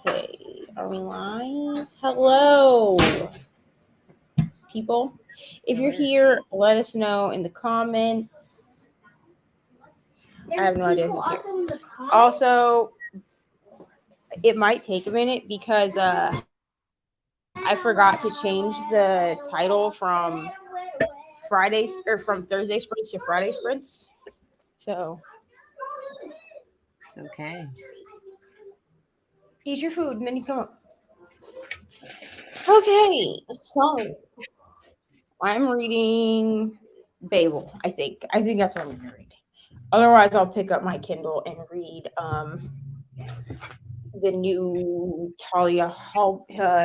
Okay, are we live? Hello, people. If you're here, let us know in the comments. I have no idea who's here. Also, it might take a minute because I forgot to change the title from Fridays or from Thursday sprints to Friday sprints. So, Okay. eat your food and then you come up. Okay, so I'm reading Babel. I think that's what I'm gonna read. Otherwise, I'll pick up my Kindle and read the new Talia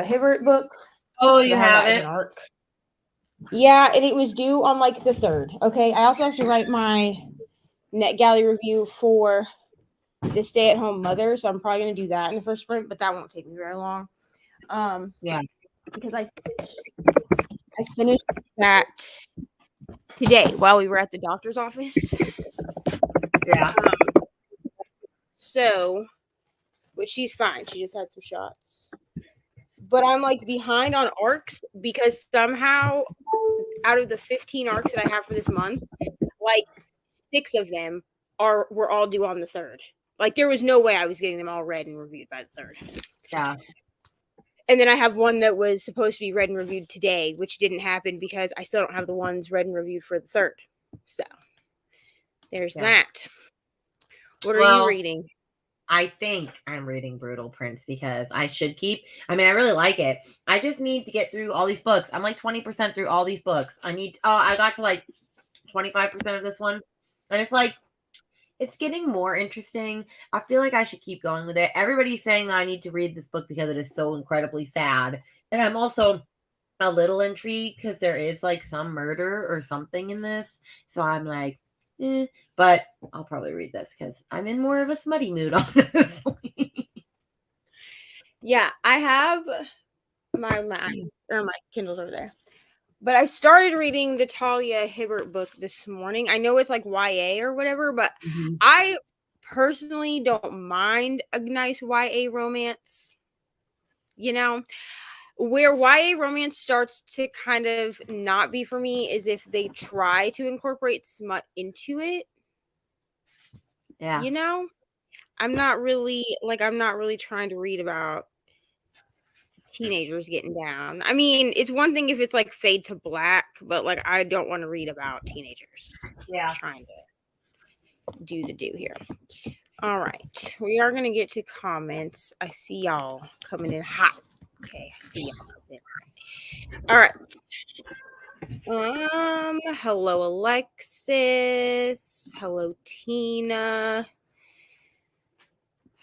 Hibbert book. Oh, you have have that as it? an arc. Yeah, and it was due on like the 3rd. Okay, I also have to write my NetGalley review for the stay-at-home mother, so I'm probably gonna do that in the first sprint, but that won't take me very long. Yeah, Because I finished that today while we were at the doctor's office. yeah. So, but she's fine. She just had some shots. But I'm like behind on arcs because somehow out of the 15 arcs that I have for this month, like 6 of them were all due on the 3rd. Like there was no way I was getting them all read and reviewed by the 3rd. Yeah. And then I have one that was supposed to be read and reviewed today, which didn't happen because I still don't have the ones read and reviewed for the 3rd. So there's that. What are you reading? I think I'm reading Brutal Prince because I should keep. I mean, I really like it. I just need to get through all these books. I'm like 20% through all these books. I got to like 25% of this one. And it's like, it's getting more interesting. I feel like I should keep going with it. Everybody's saying that I need to read this book because it is so incredibly sad. And I'm also a little intrigued because there is like some murder or something in this. So I'm like, but I'll probably read this because I'm in more of a smutty mood, honestly. Yeah, I have my Kindle's over there. But I started reading the Talia Hibbert book this morning. I know it's like YA or whatever, but I personally don't mind a nice YA romance. You know, where YA romance starts to kind of not be for me is if they try to incorporate smut into it. Yeah. You know, I'm not really trying to read about teenagers getting down. I mean, it's one thing if it's like Fade to Black, but like I don't want to read about teenagers. Yeah. Trying to do the do here. All right. We are gonna get to comments. I see y'all coming in hot. Okay, I see y'all coming in hot. All right. Hello Alexis. Hello Tina.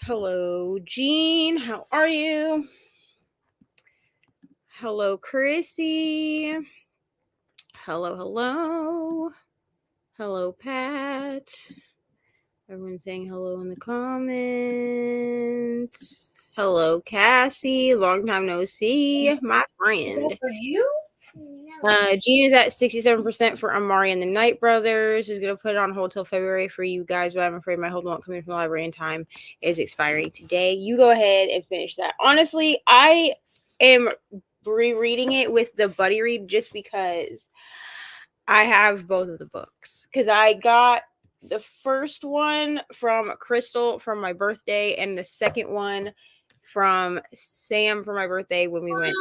Hello Jean. How are you? Hello Chrissy. Hello. Hello, Pat. Everyone saying hello in the comments. Hello, Cassie. Long time no see, my friend. Is that for you? Jean is at 67% for Amari and the Knight Brothers. Is going to put it on hold till February for you guys, but I'm afraid my hold won't come in from the library in time. It is expiring today. You go ahead and finish that. Honestly, I am rereading it with the buddy read just because I have both of the books. Because I got the first one from Crystal for my birthday and the second one from Sam for my birthday when we went.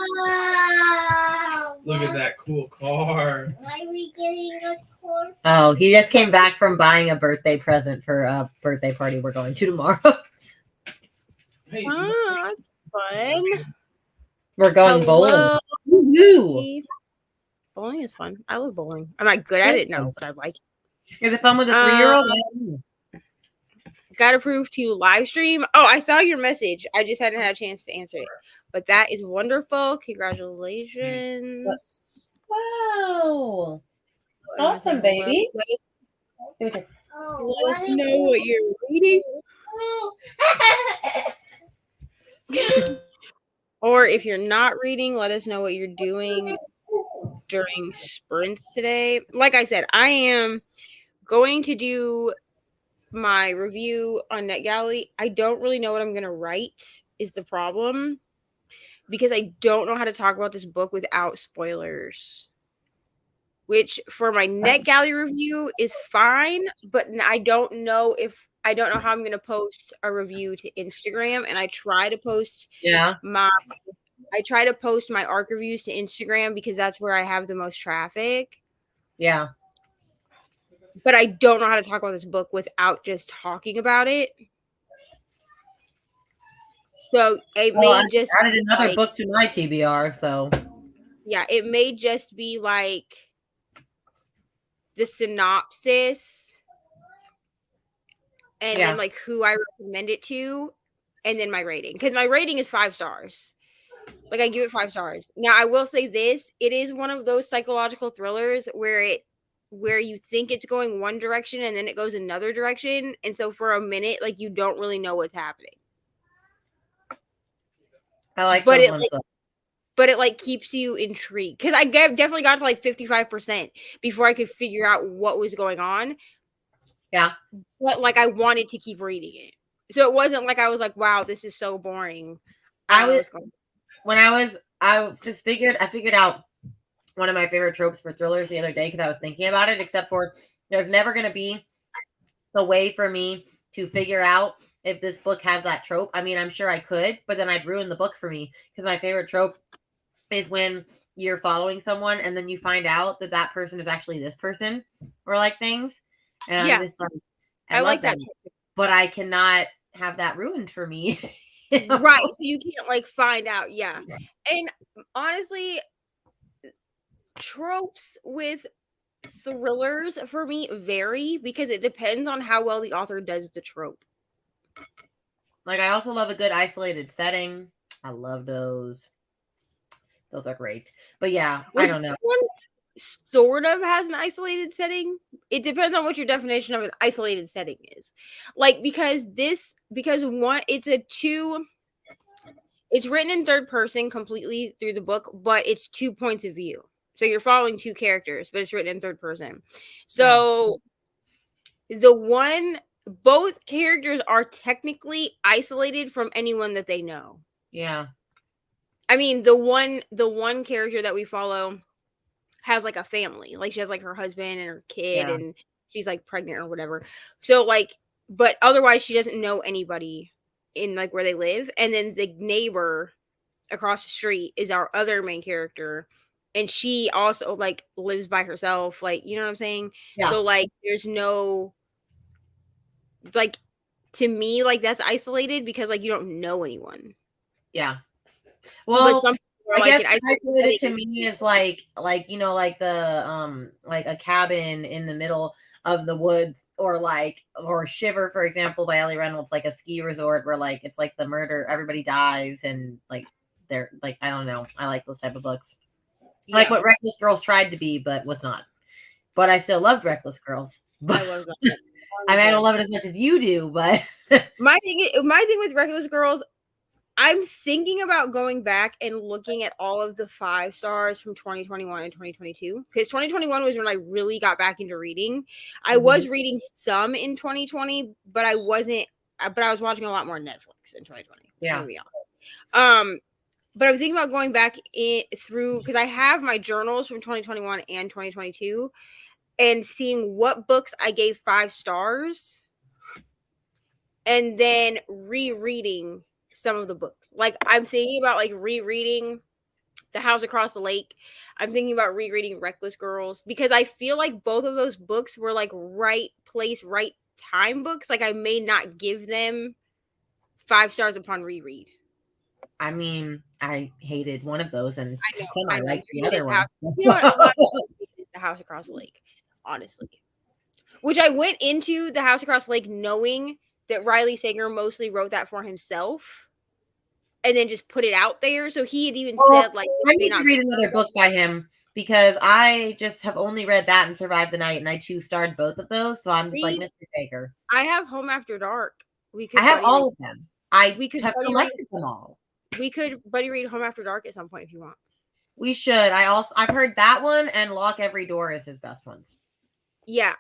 Look at that cool car. Why are we getting a car? Oh, he just came back from buying a birthday present for a birthday party we're going to tomorrow. Hey, That's fun. We're going bowling. Woo-hoo. Bowling is fun. I love bowling. I'm not good at it, no, but I like it. Is it fun with a 3-year-old? Got approved to live stream. Oh, I saw your message. I just hadn't had a chance to answer it. But that is wonderful. Congratulations. Wow. Awesome, baby. Let us know what you're reading. Or if you're not reading, let us know what you're doing during sprints today. Like I said, I am going to do my review on NetGalley. I don't really know what I'm going to write is the problem, because I don't know how to talk about this book without spoilers. Which for my NetGalley review is fine, but I don't know how I'm going to post a review to Instagram, and I try to post my ARC reviews to Instagram because that's where I have the most traffic. Yeah. But I don't know how to talk about this book without just talking about it. So it may just added another book to my TBR, so yeah, it may just be like the synopsis and then like who I recommend it to, and then my rating, because my rating is 5 stars. Like, I give it 5 stars. Now, I will say this: it is one of those psychological thrillers where you think it's going one direction and then it goes another direction, and so for a minute, like, you don't really know what's happening. I like those ones. But it like keeps you intrigued, because I definitely got to like 55% before I could figure out what was going on. Yeah. But like, I wanted to keep reading it. So it wasn't like I was like, wow, this is so boring. I figured out one of my favorite tropes for thrillers the other day because I was thinking about it, except for there's never going to be a way for me to figure out if this book has that trope. I mean, I'm sure I could, but then I'd ruin the book for me, because my favorite trope is when you're following someone and then you find out that that person is actually this person, or like things. And I'm just like, I like that, but I cannot have that ruined for me. You know? Right. So you can't like find out. Yeah. And honestly, tropes with thrillers for me vary because it depends on how well the author does the trope. Like, I also love a good isolated setting. I love those. Those are great. But yeah, I don't know. One sort of has an isolated setting. It depends on what your definition of an isolated setting is. Like, because one, it's written in third person completely through the book, but it's 2 points of view. So you're following 2 characters, but it's written in third person. So both characters are technically isolated from anyone that they know. Yeah. I mean, the one character that we follow has like a family. Like, she has like her husband and her kid, and she's like pregnant or whatever. So like, but otherwise she doesn't know anybody in like where they live. And then the neighbor across the street is our other main character, and she also like lives by herself. Like, you know what I'm saying? Yeah. So like, there's no, like, to me, like, that's isolated because like you don't know anyone. Yeah. Well, I guess like, isolated to me is like you know, like the like a cabin in the middle of the woods, or Shiver, for example, by Ellie Reynolds, like a ski resort where like it's like the murder, everybody dies, and like they're like, I don't know. I like those type of books. Yeah. Like what Reckless Girls tried to be, but was not. But I still loved Reckless Girls. I love that. I mean, I don't love it as much as you do, but my thing with Reckless Girls, I'm thinking about going back and looking at all of the 5 stars from 2021 and 2022, because 2021 was when I really got back into reading. I was reading some in 2020, but I was watching a lot more Netflix in 2020. Yeah. To be honest. But I'm thinking about going back through, because I have my journals from 2021 and 2022, and seeing what books I gave 5 stars, and then rereading some of the books. Like, I'm thinking about like rereading The House Across the Lake. I'm thinking about rereading Reckless Girls, because I feel like both of those books were like right place, right time books. Like, I may not give them 5 stars upon reread. I mean, I hated one of those, and I liked the other one. You know what? A lot of people hated The House Across the Lake, honestly. Which I went into The House Across the Lake knowing that Riley Sager mostly wrote that for himself, and then just put it out there. So he had even said, like, I need to read another book by him, because I just have only read that and Survive the Night, and I 2-starred both of those. So I'm just like, Mr. Sager. I have Home After Dark. I have all of them. We could have collected them all. We could buddy read Home After Dark at some point if you want. We should. I've heard that one and Lock Every Door is his best ones. Yeah.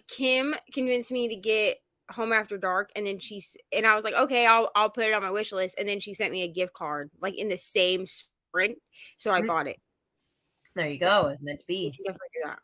Kim convinced me to get Home After Dark, and then I was like, okay, I'll put it on my wish list, and then she sent me a gift card like in the same sprint, so I bought it. There you go. It's meant to be. You can definitely do that.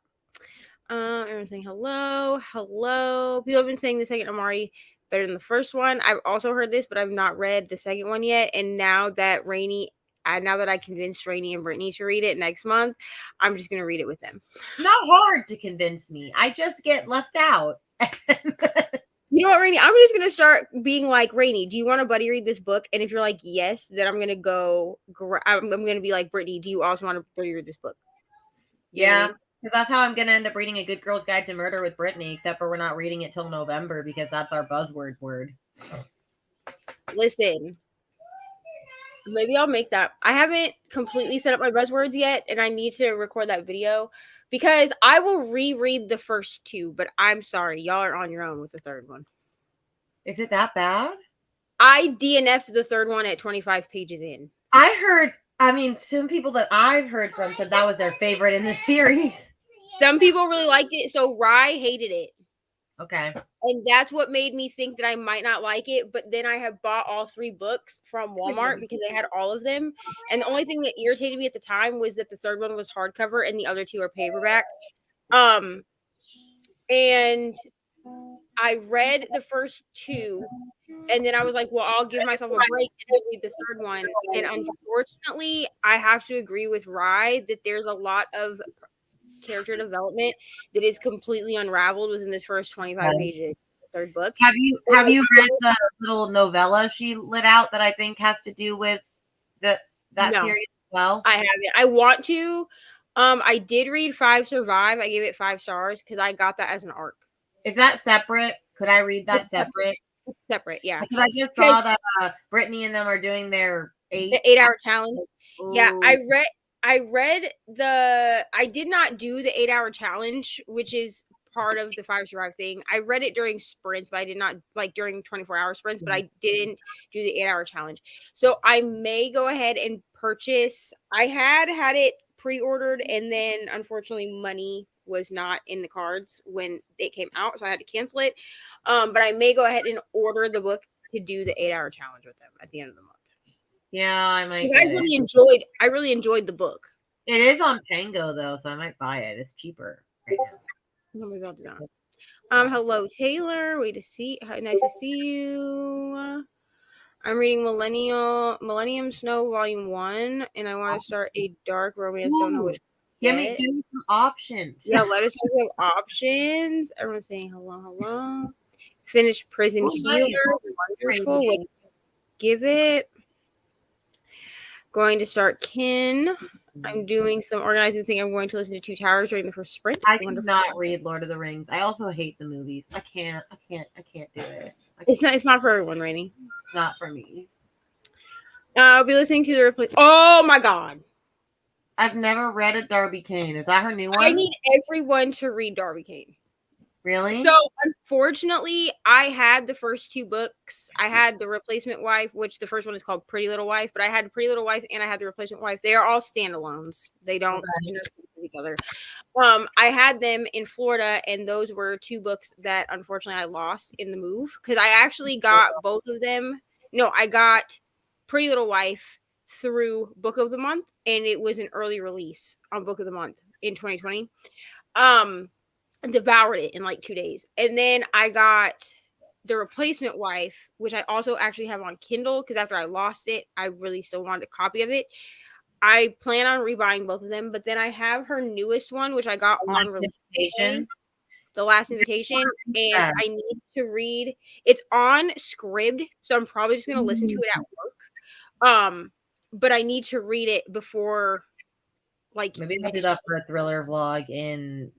Everyone's saying hello. People have been saying the second Amari better than the first one. I've also heard this, but I've not read the second one yet. And now that I convinced Reni and Brittany to read it next month, I'm just gonna read it with them. Not hard to convince me. I just get left out. You know what, Reni? I'm just gonna start being like, Reni, do you want to buddy read this book? And if you're like yes, then I'm gonna go. I'm gonna be like, Brittany, do you also want to buddy read this book? Yeah. Because that's how I'm going to end up reading A Good Girl's Guide to Murder with Brittany, except for we're not reading it till November because that's our buzzword word. Listen, maybe I'll make that. I haven't completely set up my buzzwords yet, and I need to record that video because I will reread the first two, but I'm sorry. Y'all are on your own with the third one. Is it that bad? I DNF'd the third one at 25 pages in. Some people that I've heard from said that was their favorite in the series. Some people really liked it, so Rye hated it. Okay. And that's what made me think that I might not like it. But then I have bought all 3 books from Walmart because they had all of them. And the only thing that irritated me at the time was that the third one was hardcover and the other 2 are paperback. And I read the first 2, and then I was like, well, I'll give myself a break and read the third one. And unfortunately, I have to agree with Rye that there's a lot of character development that is completely unraveled within this first 25 pages of the third book. Have you read the little novella she lit out that I think has to do with that series as well? I haven't. I want to. I did read 5 Survive. I gave it 5 stars because I got that as an arc. Is that separate? Could I read that separate? It's separate, yeah. Because I just saw that Brittany and them are doing their 8-hour challenge. Ooh. Yeah, I did not do the 8-hour challenge, which is part of the 5 Survive thing. I read it during sprints, but I did not during 24-hour sprints, but I didn't do the 8-hour challenge. So I may go ahead and purchase. I had it pre-ordered, and then unfortunately money was not in the cards when it came out, so I had to cancel it. But I may go ahead and order the book to do the 8-hour challenge with them at the end of the month. Yeah, I might. I really enjoyed the book. It is on Pango though, so I might buy it. It's cheaper right now. Maybe I'll do that. Hello Taylor. Nice to see you. I'm reading Millennium Snow Volume 1, and I want to start a dark romance. Don't know which. Give me some options. Yeah, let us know if you have options. Everyone's saying hello. Finished Prison Healer. Wonderful. What do you give it? Going to start Kin. I'm doing some organizing thing. I'm going to listen to 2 Towers during the first sprint. I cannot read Lord of the Rings. I also hate the movies. I can't do it. It's not for everyone, Reni. Not for me. I'll be listening to the replay. Oh my god. I've never read a Darby Kane. Is that her new one? I need everyone to read Darby Kane. Really? So, unfortunately, I had the first 2 books. I had The Replacement Wife, which the first one is called Pretty Little Wife, but I had Pretty Little Wife and I had The Replacement Wife. They are all standalones. They don't intersect with each other. I had them in Florida, and those were 2 books that, unfortunately, I lost in the move because I actually got both of them. No, I got Pretty Little Wife through Book of the Month, and it was an early release on Book of the Month in 2020. Devoured it in like 2 days. And then I got The Replacement Wife, which I also actually have on Kindle because after I lost it, I really still wanted a copy of it. I plan on rebuying both of them, but then I have her newest one, which I got on release. The Last Invitation, and I need to read. It's on Scribd, so I'm probably just going to listen to it at work. But I need to read it before, like, maybe I'll do that for a thriller vlog in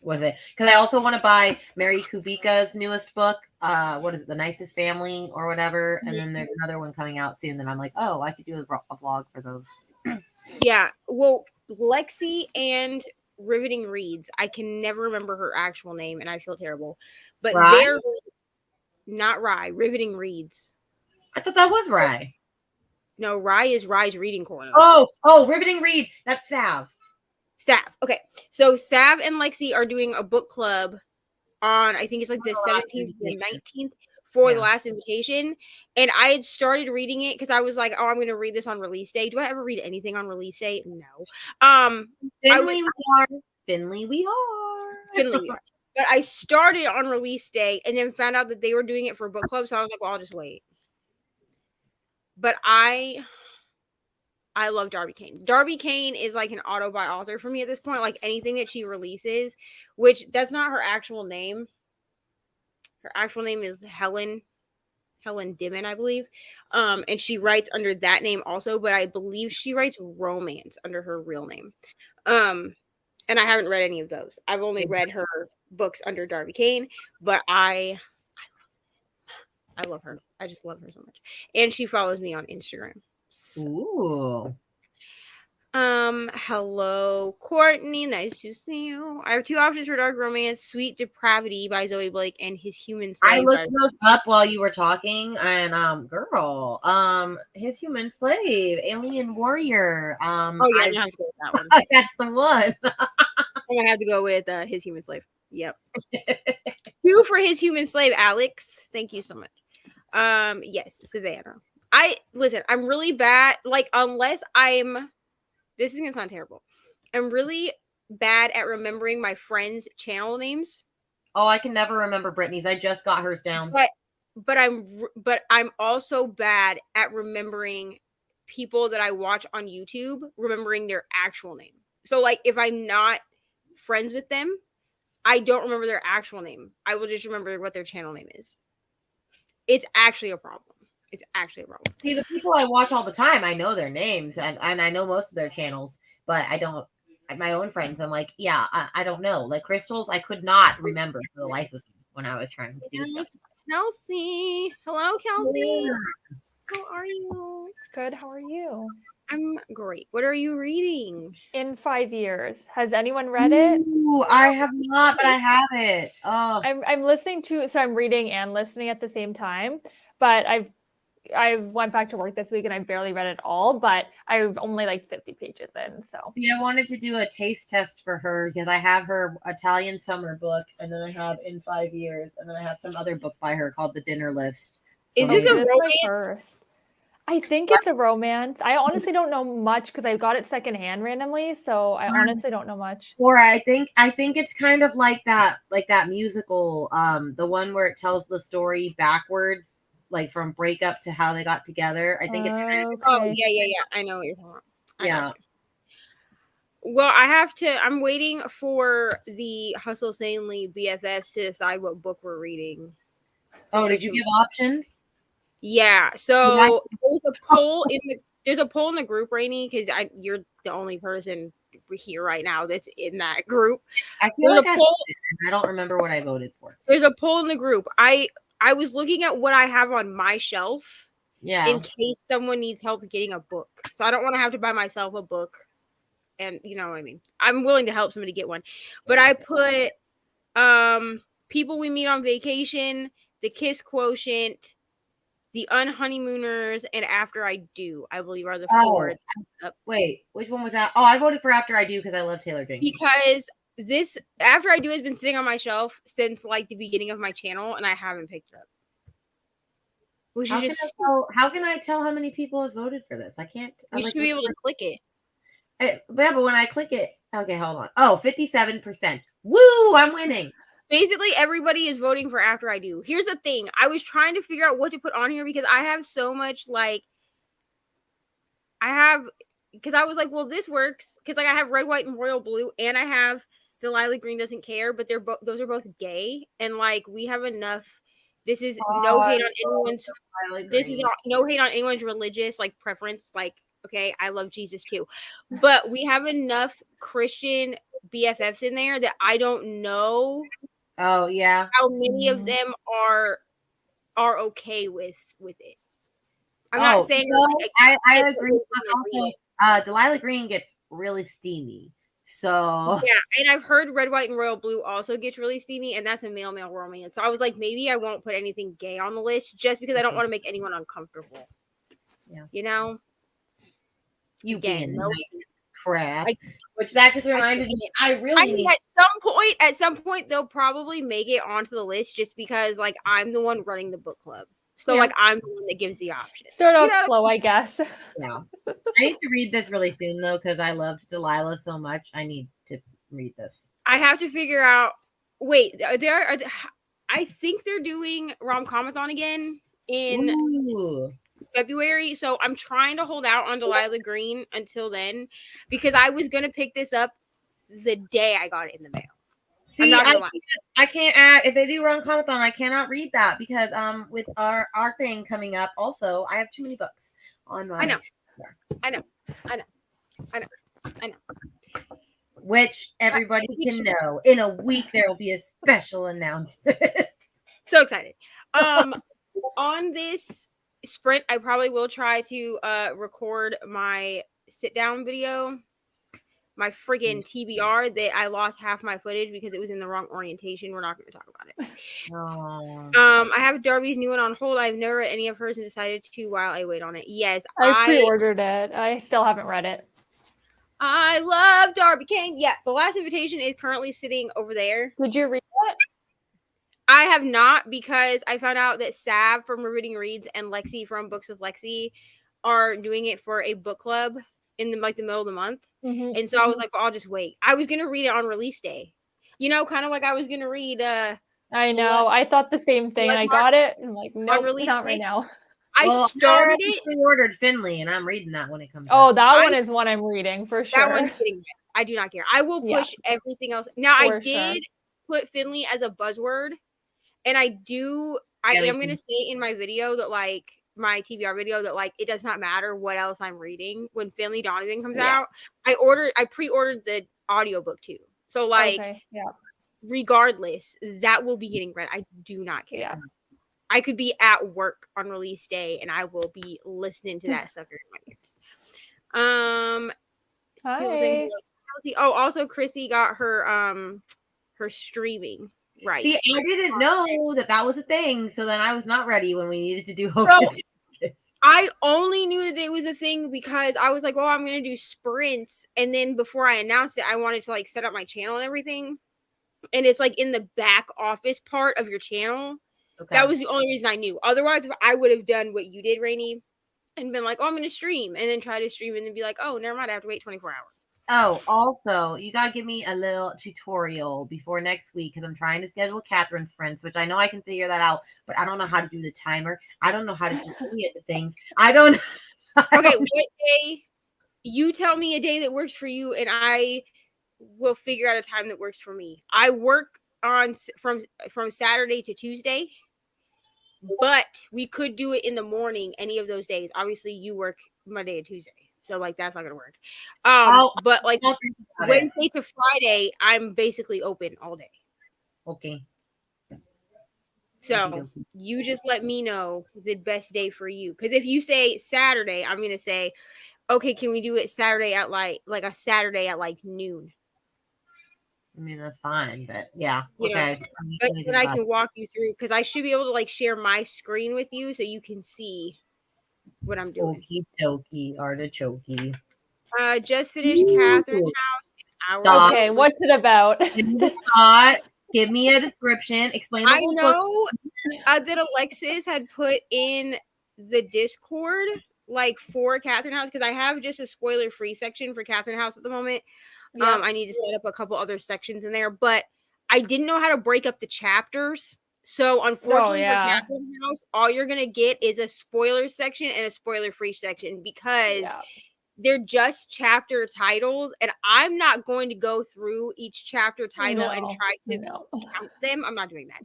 what is it? Because I also want to buy Mary Kubica's newest book. What is it? The Nicest Family or whatever. And then there's another one coming out soon that I'm like, oh, I could do a vlog for those. Yeah. Well, Lexi and Riveting Reads. I can never remember her actual name, and I feel terrible. But they're not Rye. Riveting Reads. I thought that was Rye. No, Rye is Rye's Reading Corner. Oh, Riveting Read. That's Sav. Okay. So Sav and Lexi are doing a book club on, I think it's like the Oh, last 17th, the invitation. 19th for the Yeah. last invitation. And I had started reading it because I was like, oh, I'm going to read this on release day. Do I ever read anything on release day? No. Finley, we are. Finley, we are. Finley, we are. But I started on release day and then found out that they were doing it for book club. So I was like, well, I'll just wait. But I love Darby Kane. Darby Kane is like an auto-buy author for me at this point. Like anything that she releases, which that's not her actual name. Her actual name is Helen Dimon, I believe. And she writes under that name also, but I believe she writes romance under her real name. And I haven't read any of those. I've only read her books under Darby Kane, but I love her. I just love her so much. And she follows me on Instagram. So. Ooh. Hello, Courtney. Nice to see you. I have 2 options for dark romance: Sweet Depravity by Zoe Blake and His Human Slave. I looked those up while you were talking, and girl, His Human Slave, Alien Warrior. Oh yeah, I have to go with that one. That's the one. I'm gonna have to go with His Human Slave. Yep. 2 for His Human Slave, Alex. Thank you so much. Yes, Savannah. I'm really bad. Like, this is gonna sound terrible. I'm really bad at remembering my friends' channel names. Oh, I can never remember Brittany's. I just got hers down. But I'm also bad at remembering people that I watch on YouTube, remembering their actual name. So like if I'm not friends with them, I don't remember their actual name. I will just remember what their channel name is. It's actually a problem. It's actually a problem. See, the people I watch all the time, I know their names and I know most of their channels, but I don't. My own friends, I'm like, yeah, I don't know. Like Crystals, I could not remember for the life of me when I was trying to do stuff. Kelsey. Hello, Kelsey. How are you? Good. How are you? I'm great. What are you reading? In 5 Years. Has anyone read it? Ooh, I have not, but I have it. Oh, I'm listening to, so I'm reading and listening at the same time, but I went back to work this week and I barely read it all, but I've only like 50 pages in. So yeah, I wanted to do a taste test for her because I have her Italian summer book, and then I have In 5 Years, and then I have some other book by her called The Dinner List. So Is this a this is my romance? first. I think it's a romance. I honestly don't know much because I got it secondhand randomly, so I honestly don't know much. Or I think it's kind of like that musical, the one where it tells the story backwards, like from breakup to how they got together. I think it's kind of, Oh yeah. I know what you're talking about. yeah. Well, I'm waiting for the Hustle Sanely BFFs to decide what book we're reading. Oh, did you give options? Yeah. So there's a poll in the group, Reni, because you're the only person here right now that's in that group. I feel like I don't remember what I voted for. There's a poll in the group. I was looking at what I have on my shelf. Yeah. In case someone needs help getting a book. So I don't want to have to buy myself a book. And you know what I mean? I'm willing to help somebody get one. But I put People We Meet on Vacation, The Kiss Quotient, The Unhoneymooners, and After I Do, I believe are the 4. Wait, which one was that? Oh, I voted for After I Do because I love Taylor Jenkins. Because this After I Do has been sitting on my shelf since like the beginning of my channel, and I haven't picked it up. Which is just how can I tell how many people have voted for this? I can't. You should be able to click it. Yeah, but when I click it, okay, hold on. Oh, 57%. Woo! I'm winning. Basically, everybody is voting for After I Do. Here's the thing. I was trying to figure out what to put on here because I have so much because I was like, well, this works. Because like I have Red, White, and Royal Blue, and I have Delilah Green Doesn't Care, but those are both gay. And like we have enough. This is no hate on anyone's. This is no hate on anyone's religious like preference. Like, okay, I love Jesus too, but we have enough Christian BFFs in there that I don't know. Oh yeah, how many of them are okay with it? I'm not saying. I agree. Also, Delilah Green gets really steamy. So yeah, and I've heard Red, White, and Royal Blue also gets really steamy, and that's a male romance. So I was like, maybe I won't put anything gay on the list just because I don't want to make anyone uncomfortable. Yeah, you know. You Again, being no, nice crap. I- Which that just reminded me. I really need. At some point, they'll probably make it onto the list just because, like, I'm the one running the book club. So, Yeah. like, I'm the one that gives the option. Start off You know? slow, I guess. Yeah. I need to read this really soon though, because I loved Delilah so much. I need to read this. I have to figure out. Wait, I think they're doing rom-comathon again in Ooh. February. So I'm trying to hold out on Delilah Green until then because I was gonna pick this up the day I got it in the mail. See, not gonna lie. I can't add if they do run comic-con, I cannot read that because with our thing coming up, also I have too many books on my. I know. Which everybody can know. In a week there will be a special announcement. So excited. On this sprint, I probably will try to record my sit down video. My friggin' TBR that I lost half my footage because it was in the wrong orientation. We're not going to talk about it. Oh. I have Darby's new one on hold. I've never read any of hers and decided to while I wait on it. Yes, I pre-ordered it. I still haven't read it. I love Darby Kane. Yeah, The Last Invitation is currently sitting over there. Did you read it? I have not because I found out that Sav from Reading Reads and Lexi from Books with Lexi are doing it for a book club in the middle of the month. Mm-hmm. And so I was like, well, I'll just wait. I was going to read it on release day. You know, kind of like I was going to read I know. I thought the same thing. I got it. And I'm like, nope, not right now. I started it. Pre-ordered Finley, and I'm reading that when it comes Oh, out. that one is one I'm reading for sure. That one's getting read. I do not care. I will push everything else. Now, I did put Finley as a buzzword. And I am going to say in my video that, like, my TBR video that, like, it does not matter what else I'm reading. When Finley Donovan comes out, I pre-ordered the audiobook too. So, like, regardless, that will be getting read. I do not care. Yeah. I could be at work on release day and I will be listening to that sucker in my ears. Hi. Oh, also Chrissy got her streaming right. See, I didn't know that was a thing, so then I was not ready when we needed to do Hocus. I only knew that it was a thing because I was like, oh, I'm going to do sprints. And then before I announced it, I wanted to, like, set up my channel and everything. And it's, like, in the back office part of your channel. Okay. That was the only reason I knew. Otherwise, if I would have done what you did, Reni, and been like, oh, I'm going to stream. And then try to stream and then be like, oh, never mind. I have to wait 24 hours. Oh, also, you got to give me a little tutorial before next week because I'm trying to schedule Catherine's friends, which I know I can figure that out, but I don't know how to do the timer. I don't know how to do any of the things. I don't know. Okay, what day? You tell me a day that works for you, and I will figure out a time that works for me. I work on from Saturday to Tuesday, but we could do it in the morning any of those days. Obviously, you work Monday and Tuesday. So, like, that's not gonna work. But like Wednesday to Friday, I'm basically open all day. Okay. So you just let me know the best day for you. Because if you say Saturday, I'm gonna say, okay, can we do it Saturday at like a Saturday at like noon? I mean, that's fine, but yeah, okay. But then I can walk you through because I should be able to like share my screen with you so you can see what I'm doing. Okie dokie, artichokey. Just finished Catherine's house. Okay, what's it about? Give me a description. Explain the whole book. That Alexis had put in the Discord, like for Catherine House, because I have just a spoiler-free section for Catherine House at the moment. Yeah. I need to set up a couple other sections in there, but I didn't know how to break up the chapters. So unfortunately for Catherine House, all you're gonna get is a spoiler section and a spoiler-free section because they're just chapter titles, and I'm not going to go through each chapter title and try to count them. I'm not doing that.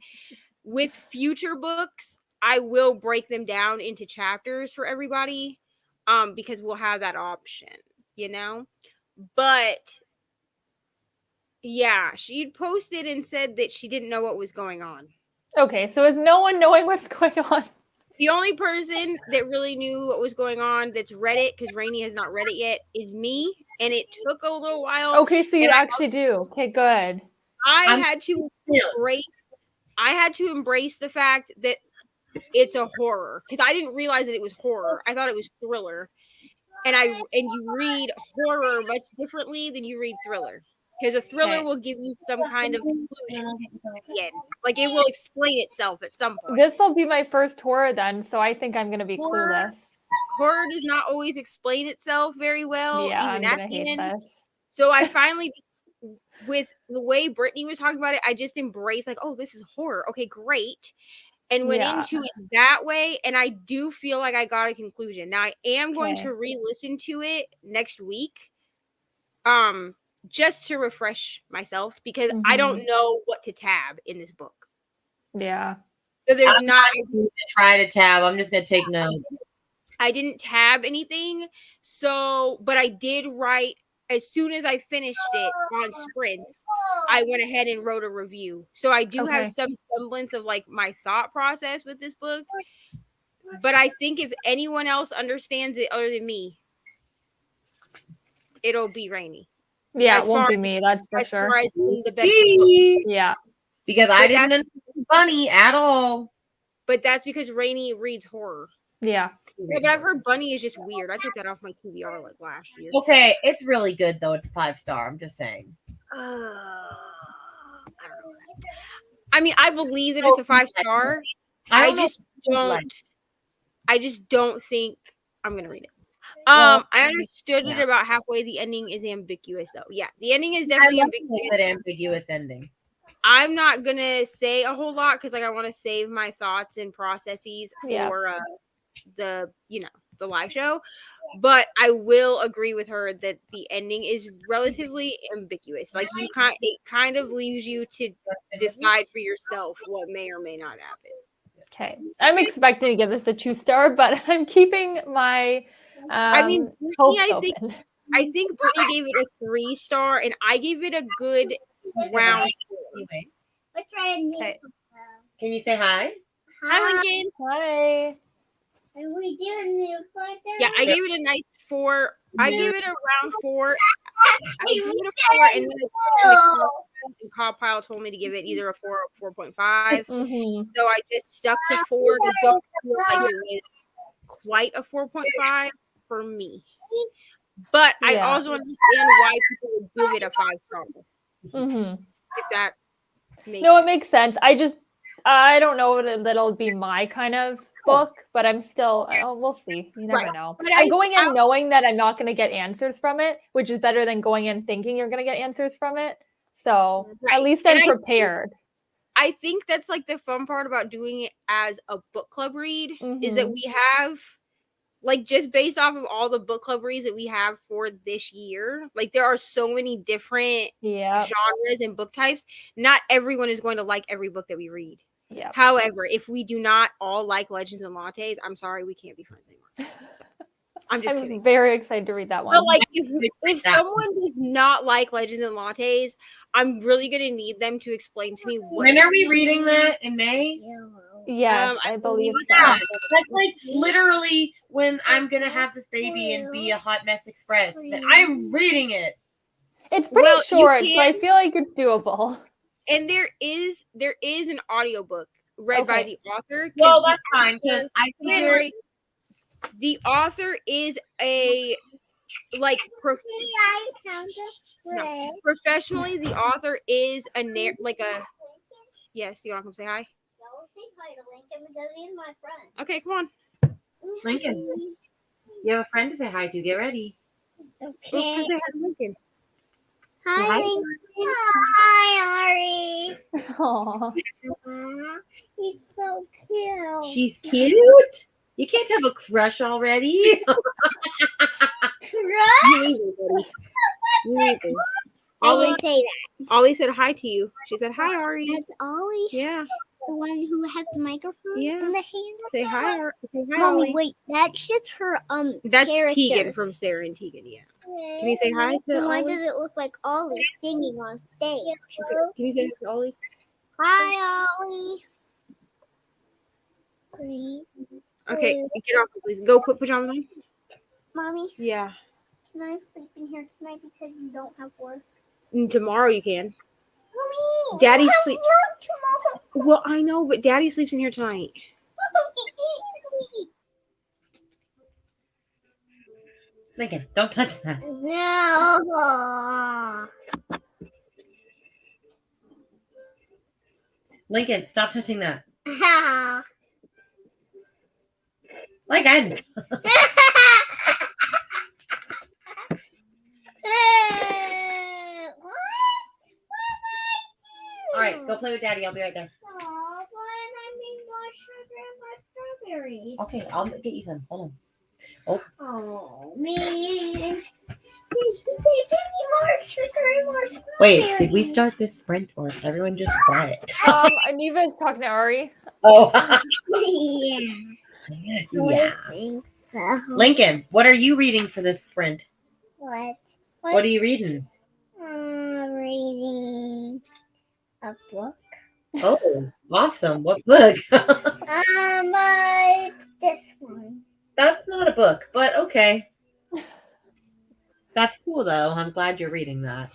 With future books, I will break them down into chapters for everybody, because we'll have that option, you know. But yeah, she posted and said that she didn't know what was going on. Okay, so is no one knowing what's going on? The only person that really knew what was going on that's read it, because Reni has not read it yet, is me. And it took a little while. Okay, so you actually do. Okay, good. I had to embrace the fact that it's a horror. Because I didn't realize that it was horror. I thought it was thriller. and you read horror much differently than you read thriller. Because a thriller Okay. will give you some kind of conclusion at the end. Like it will explain itself at some point. This will be my first horror then, so I think I'm gonna be Horror. clueless. Horror does not always explain itself very well, Yeah, I'm even at gonna the hate end. this. So I finally, with the way Brittany was talking about it, I just embraced like, oh, this is horror. Okay, great. And went Yeah. into it that way. And I do feel like I got a conclusion. Now I am going Okay. to re-listen to it next week. Just to refresh myself because I don't know what to tab in this book. Yeah. So there's I'm not even try to tab. I'm just gonna take notes. I didn't tab anything. So, but I did write as soon as I finished it on sprints, I went ahead and wrote a review. So I do have some semblance of like my thought process with this book. But I think if anyone else understands it other than me, it'll be Reni. Yeah, As it won't far be as- me, that's for As sure. far as being the best book. Yeah. Because I didn't understand Bunny at all. But that's because Reni reads horror. Yeah. Yeah, but I've heard Bunny is just weird. I took that off my TBR like last year. Okay, it's really good though. It's 5-star. I'm just saying. I don't know. I mean, I believe that it's a 5-star. I just don't think I'm gonna read it. I understood it about halfway. The ending is ambiguous though. Yeah, the ending is definitely ambiguous. That ambiguous ending. I'm not gonna say a whole lot because like I want to save my thoughts and processes for the live show. But I will agree with her that the ending is relatively ambiguous. Like it kind of leaves you to decide for yourself what may or may not happen. Okay. I'm expecting to give this a 2-star, but I'm keeping my I mean, hopes Brittany, I think Brittany gave it a 3-star, and I gave it a good round. Anyway, Okay. can you say hi? Hi, Lincoln. Hi. Are we doing new like that? Yeah, I gave it a nice 4. I gave it a round 4. I gave it a 4, and then Compile told me to give it either a 4 or 4.5. So I just stuck to 4. I don't feel like it was quite a 4.5 for me. But I also understand why people would give it a 5-star. If that makes sense. It makes sense. I don't know that'll be my kind of book, but I'm still, we'll see. You never know. But I'm going in knowing that I'm not going to get answers from it, which is better than going in thinking you're going to get answers from it. So at least I'm prepared. I think that's like the fun part about doing it as a book club read is that we have, like, just based off of all the book club reads that we have for this year, like there are so many different genres and book types. Not everyone is going to like every book that we read. Yeah. However, if we do not all like Legends and Lattes, I'm sorry, we can't be friends anymore. So, I'm just kidding. Very excited to read that one. But like, if someone does not like Legends and Lattes, I'm really gonna need them to explain to me when are we reading that in May? Yes, I believe so. That's like literally when I'm gonna have this baby and be a hot mess express. I'm reading it. It's pretty short, so I feel like it's doable. And there is an audiobook read by the author. Well, that's fine because I figured the author is a professionally. The author is yes. You want to come say hi? Say hi to Lincoln because he's my friend. Okay, come on. Lincoln, you have a friend to say hi to. Get ready. Okay. Say hi to Lincoln. Hi, Lincoln. Hi, Ari. Aww. He's so cute. She's cute. You can't have a crush already. Crush? Ollie say that. Ollie said hi to you. She said hi, Ari. That's Ollie. Yeah. The one who has the microphone in the hand. Say hi, Ari. Say hi, Mommy, Ollie. wait. That's just her That's character. Tegan from Sarah and Tegan. Yeah. Can you say hi to Then why Ollie? does it look like Ollie singing on stage? Can you say hi to Ollie? Hi, Ollie. Please. Okay, get off, please. Go put pajamas on. Mommy, Yeah. can I sleep in here tonight because you don't have work? Tomorrow you can. Mommy, Daddy I have sleeps. work tomorrow. Well, I know, but Daddy sleeps in here tonight. Lincoln, don't touch that. No. Lincoln, stop touching that. What? Lincoln. All right, go play with Daddy. I'll be right there. Oh, but I need more sugar and more strawberries. Okay, I'll get you some. Hold Oh, man. Give me more sugar and more strawberries. on. Wait, did we start this sprint or is everyone just quiet? Aniva's talking to Ari. Oh, Yeah, yeah. I think so. Lincoln, what are you reading for this sprint? What? What are you reading? Reading a book. Oh, awesome. What book? This one. That's not a book, but okay. That's cool, though. I'm glad you're reading that.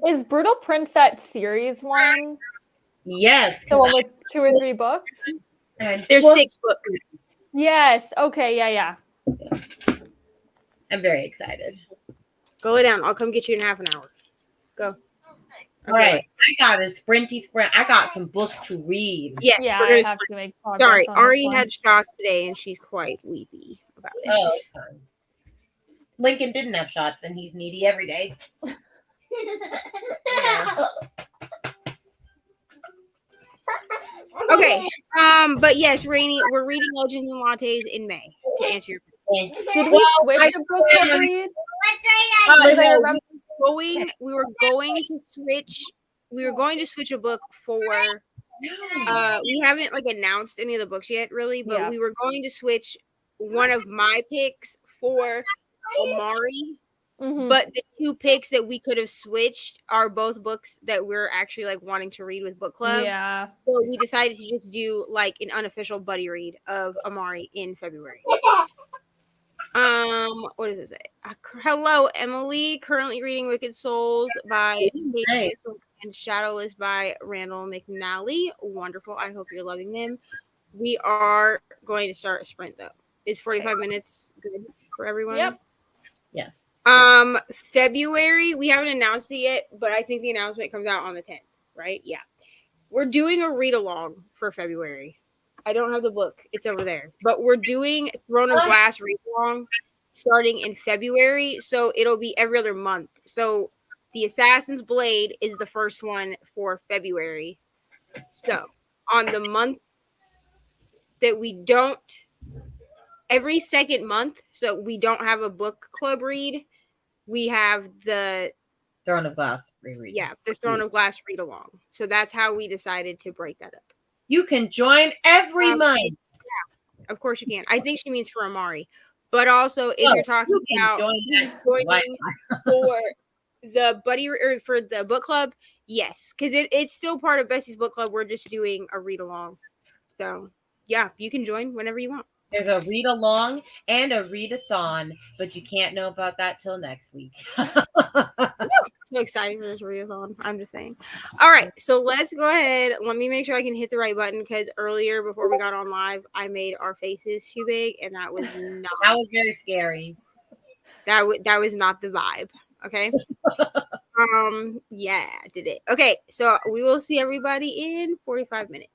Is Brutal Prince that series one? Yes. The one with 2 or 3 books? There's 6 books. Yes. Okay. Yeah. I'm very excited. Go lay down. I'll come get you in half an hour. Go. All right. I got a sprinty sprint. I got some books to read. Yes. Yeah, we're I gonna have sprint. to make progress. Sorry, on this Ari one. had shots today and she's quite weepy about it. Oh, it's fine. Lincoln didn't have shots, and he's needy every day. Yeah. Okay. But yes, Reni, we're reading Legends and Lattes in May to answer your question. Did we Well, switch I- a book to read? Because I No, remember we were going to switch a book for we haven't like announced any of the books yet really, but Yeah. we were going to switch one of my picks for Omari. Mhm. But the 2 picks that we could have switched are both books that we're actually like wanting to read with book club. Yeah. So we decided to just do like an unofficial buddy read of Omari in February. What does it say? Hello, Emily. Currently reading Wicked Souls by Kate Nice. and Shadowless by Randall McNally. Wonderful. I hope you're loving them. We are going to start a sprint though. Is 45 minutes good for everyone? Yep. Yes. February, we haven't announced it yet, but I think the announcement comes out on the 10th, right? Yeah. We're doing a read along for February. I don't have the book. It's over there. But we're doing Throne of Glass read along starting in February. So it'll be every other month. So the Assassin's Blade is the first one for February. So on the months that we don't, every second month, so we don't have a book club read, we have the Throne of Glass reread. Yeah, the Throne of Glass read along. So that's how we decided to break that up. You can join every month. Of course you can. I think she means for Amari. But also, if Oh, you're talking you can about join joining for the buddy or for the book club, yes, because it's still part of Bessie's book club. We're just doing a read along. So yeah, you can join whenever you want. There's a read along and a read-a-thon, but you can't know about that till next week. So exciting for this readathon. I'm just saying. All right, so let's go ahead. Let me make sure I can hit the right button because earlier before we got on live, I made our faces too big, and that was not. That was very scary. That was not the vibe. Okay. Yeah, I did it. Okay, so we will see everybody in 45 minutes.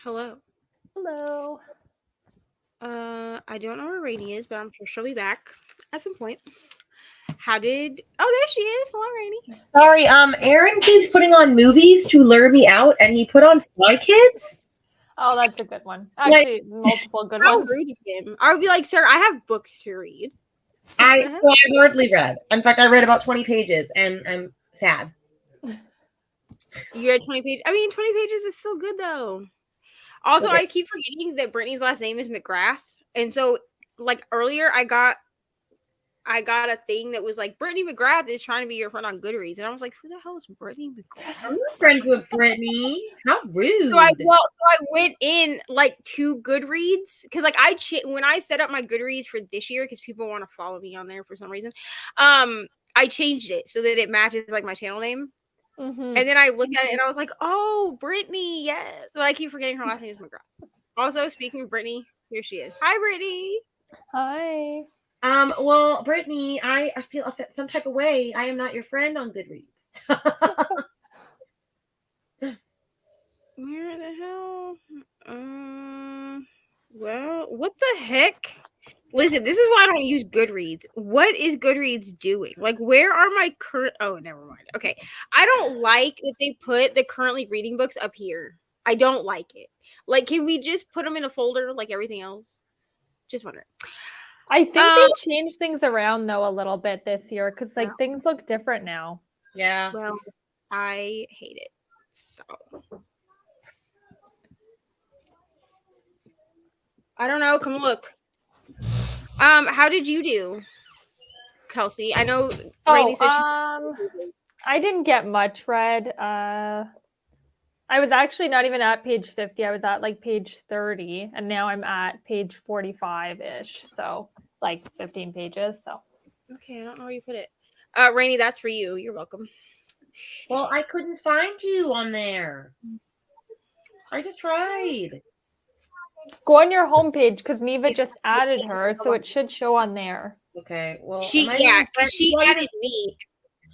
Hello. Hello. I don't know where Reni is, but I'm sure she'll be back at some point. Oh, there she is. Hello, Reni. Sorry, Aaron keeps putting on movies to lure me out, and he put on Spy Kids. Oh, that's a good one. Actually, multiple good How ones. rude of him. I would be like, sir, I have books to read. I hardly read. In fact, I read about 20 pages, and I'm sad. You read 20 pages. I mean, 20 pages is still good though. Also, Okay. I keep forgetting that Brittany's last name is McGrath, and so like earlier, I got a thing that was like Brittany McGrath is trying to be your friend on Goodreads, and I was like, who the hell is Brittany McGrath? I'm not friends with Brittany. How rude. So I went in like to Goodreads because like when I set up my Goodreads for this year because people want to follow me on there for some reason, I changed it so that it matches like my channel name. Mm-hmm. And then I looked at it and I was like, oh, Brittany, yes. But I keep forgetting her last name is McGrath. Also, speaking of Brittany, here she is. Hi, Brittany. Hi. Well, Brittany, I feel some type of way. I am not your friend on Goodreads. Where the hell? Well, what the heck? Listen, this is why I don't use Goodreads. What is Goodreads doing? Like, where are my current? Oh, never mind. Okay, I don't like that they put the currently reading books up here. I don't like it. Like, can we just put them in a folder like everything else? Just wondering. I think they changed things around though a little bit this year because like things look different now. Yeah. Well, I hate it. So I don't know. Come look. How did you do, Kelsey? I know Reni said I didn't get much read. I was actually not even at page 50. I was at like page 30, and now I'm at page 45-ish. So like 15 pages. So okay, I don't know where you put it. Reni, that's for you. You're welcome. Well, I couldn't find you on there. I just tried. Go on your homepage because Neva just added her, so it should show on there. Okay. Well, She added me.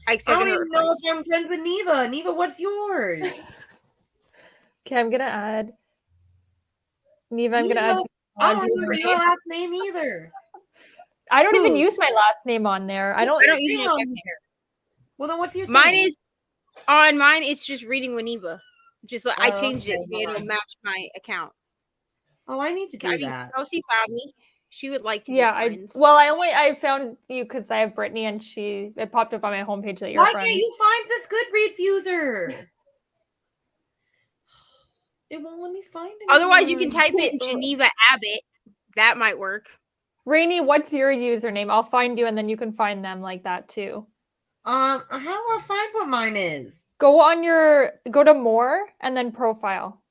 I don't even know if I'm friends with Neva. Neva, what's yours? Okay, I'm gonna add Neva. I'm gonna add. I don't remember your last name either. I don't even use my last name on there. I don't use my last name. Well, then what's your mine is on mine? It's just reading with Neva. Just like I changed it so it'll match my account. Oh, I need to do that. Kelsey found me. She would like to be friends. I found you because I have Brittany and it popped up on my homepage that you're Why friends. can't you find this Goodreads user? It won't let me find it. Otherwise, you can type it Geneva Abbott. That might work. Rainey, what's your username? I'll find you and then you can find them like that too. How do I find what mine is? Go to more and then profile.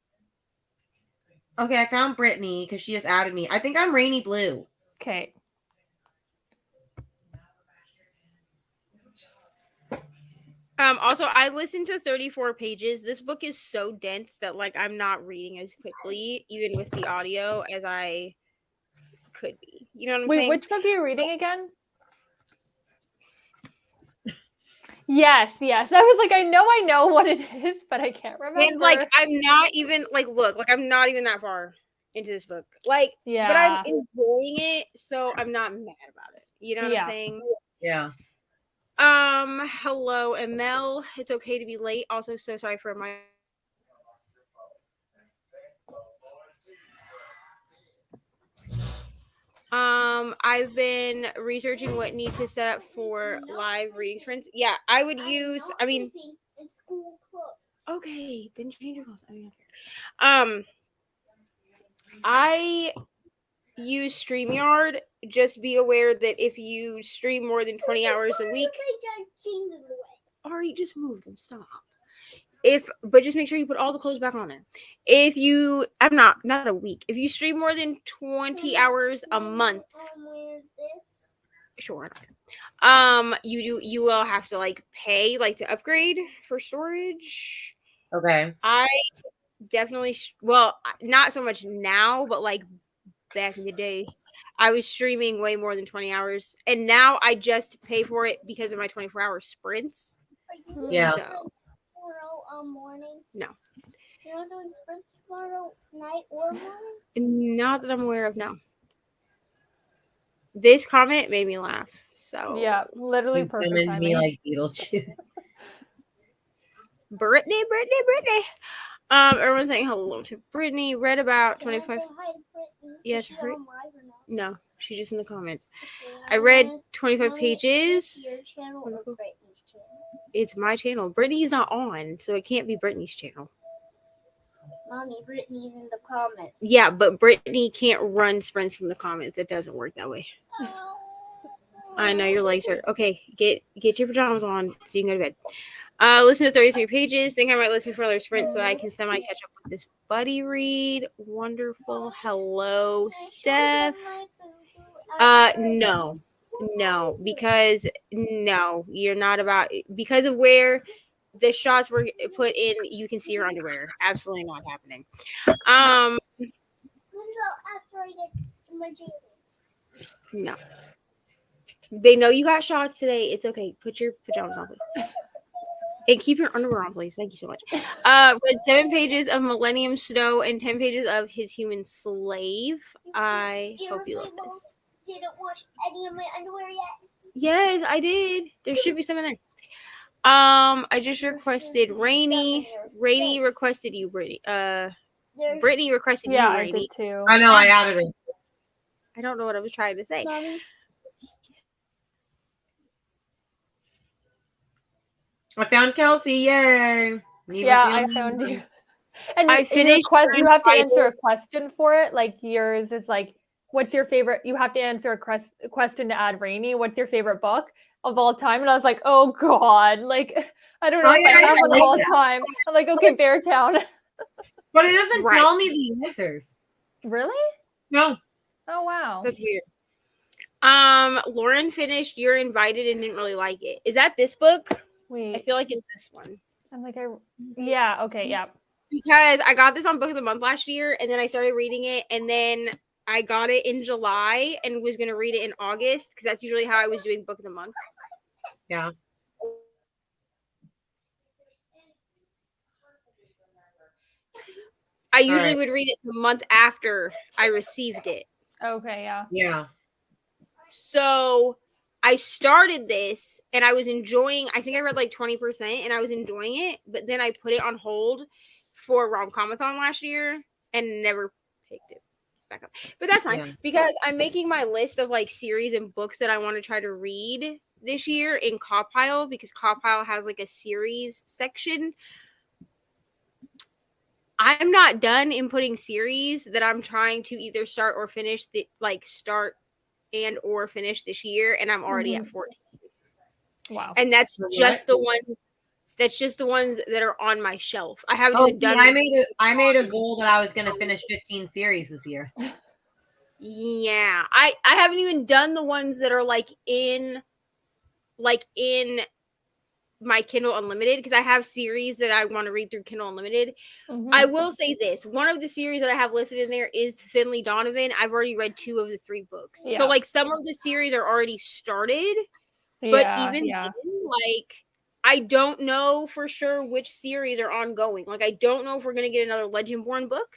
Okay, I found Brittany because she just added me. I think I'm Rainy Blue. Okay. Also, I listened to 34 pages. This book is so dense that like I'm not reading as quickly, even with the audio, as I could be. You know what I'm saying? Wait, which book are you reading again? Yes. I was like, I know what it is, but I can't remember. And like, I'm not even like, look, like I'm not even that far into this book. Like, yeah, but I'm enjoying it, so I'm not mad about it. You know what I'm saying? Yeah. Hello, Mel. It's okay to be late. Also, so sorry for my. I've been researching what need to set up for live readings, friends. Yeah, I would use. I mean, okay, then change your clothes. I use StreamYard. Just be aware that if you stream more than 20 hours a week, Ari, just move them. Stop. But just make sure you put all the clothes back on there. If you, I'm not a week. If you stream more than 20 hours a month, sure. You will have to like pay like to upgrade for storage. Okay. I definitely, well, not so much now, but like back in the day, I was streaming way more than 20 hours, and now I just pay for it because of my 24-hour sprints. Yeah. So. Morning? No. You're not doing sprints tomorrow night or morning? Not that I'm aware of, no. This comment made me laugh. So Yeah, literally You perfect summoned me timing. like Beetlejuice. Brittany. Everyone's saying hello to Brittany. Read about 25. Can I say hi to Brittany? Yes, Is she on live or not? No, she's just in the comments. Okay, I read wanna- 25 Mommy, is pages. this your channel or Wonderful. Brittany's channel? It's my channel. Brittany's not on, so it can't be Brittany's channel. Mommy, Brittany's in the comments. Yeah, but Brittany can't run sprints from the comments. It doesn't work that way. I know your legs hurt. Okay, get your pajamas on so you can go to bed. Listen to 33 pages. Think I might listen for another sprint so I can semi catch up with this buddy read. Wonderful. Hello, Steph. No, because no, you're not about because of where the shots were put in. You can see your underwear. Absolutely not happening. What about after I get my jeans? No. They know you got shots today. It's okay. Put your pajamas on, please. And keep your underwear on, please. Thank you so much. Read 7 pages of Millennium Snow and 10 pages of His Human Slave. I hope you love this. Didn't wash any of my underwear yet. Yes, I did. There should be some in there. I just requested Reni. Reni requested you, Brittany. Brittany requested Yeah, you, I Reni. did too. I know, I added it. I don't know what I was trying to say. Mommy, I found Kelsey, yay! Yeah, I found you. And I finished you have to Bible. answer a question for it. Like yours is like, what's your favorite? You have to answer a question to add Reni. What's your favorite book of all time? And I was like, oh God, like I don't know Oh, if yeah, I have I one like of all that. time. I'm like, okay, Beartown. But it doesn't Right. tell me the answers. Really? No. Oh wow. That's weird. Lauren finished You're Invited and didn't really like it. Is that this book? I Wait, feel like it's this one. I'm like, yeah, okay, yeah. Because I got this on Book of the Month last year, and then I started reading it, and then I got it in July and was going to read it in August, because that's usually how I was doing Book of the Month. Yeah. I usually right. would read it the month after I received it. Okay, yeah. Yeah. So I started this and I was enjoying, I think I read like 20% and I was enjoying it, but then I put it on hold for Rom-Comathon last year and never picked it back up. But that's fine because I'm making my list of like series and books that I want to try to read this year in Cawpile, because Cawpile has like a series section. I'm not done inputting series that I'm trying to either start or finish, start and or finish this year, and I'm already at 14. Wow. And that's just the ones. That's just the ones that are on my shelf. I haven't even done. I made a goal that I was going to finish 15 series this year. Yeah, I haven't even done the ones that are like in my Kindle Unlimited, because I have series that I want to read through Kindle Unlimited. I will say this. One of the series that I have listed in there is Finley Donovan. I've already read 2 of the 3 books. Yeah. So like some of the series are already started, but even then, like I don't know for sure which series are ongoing. Like I don't know if we're going to get another Legendborn book.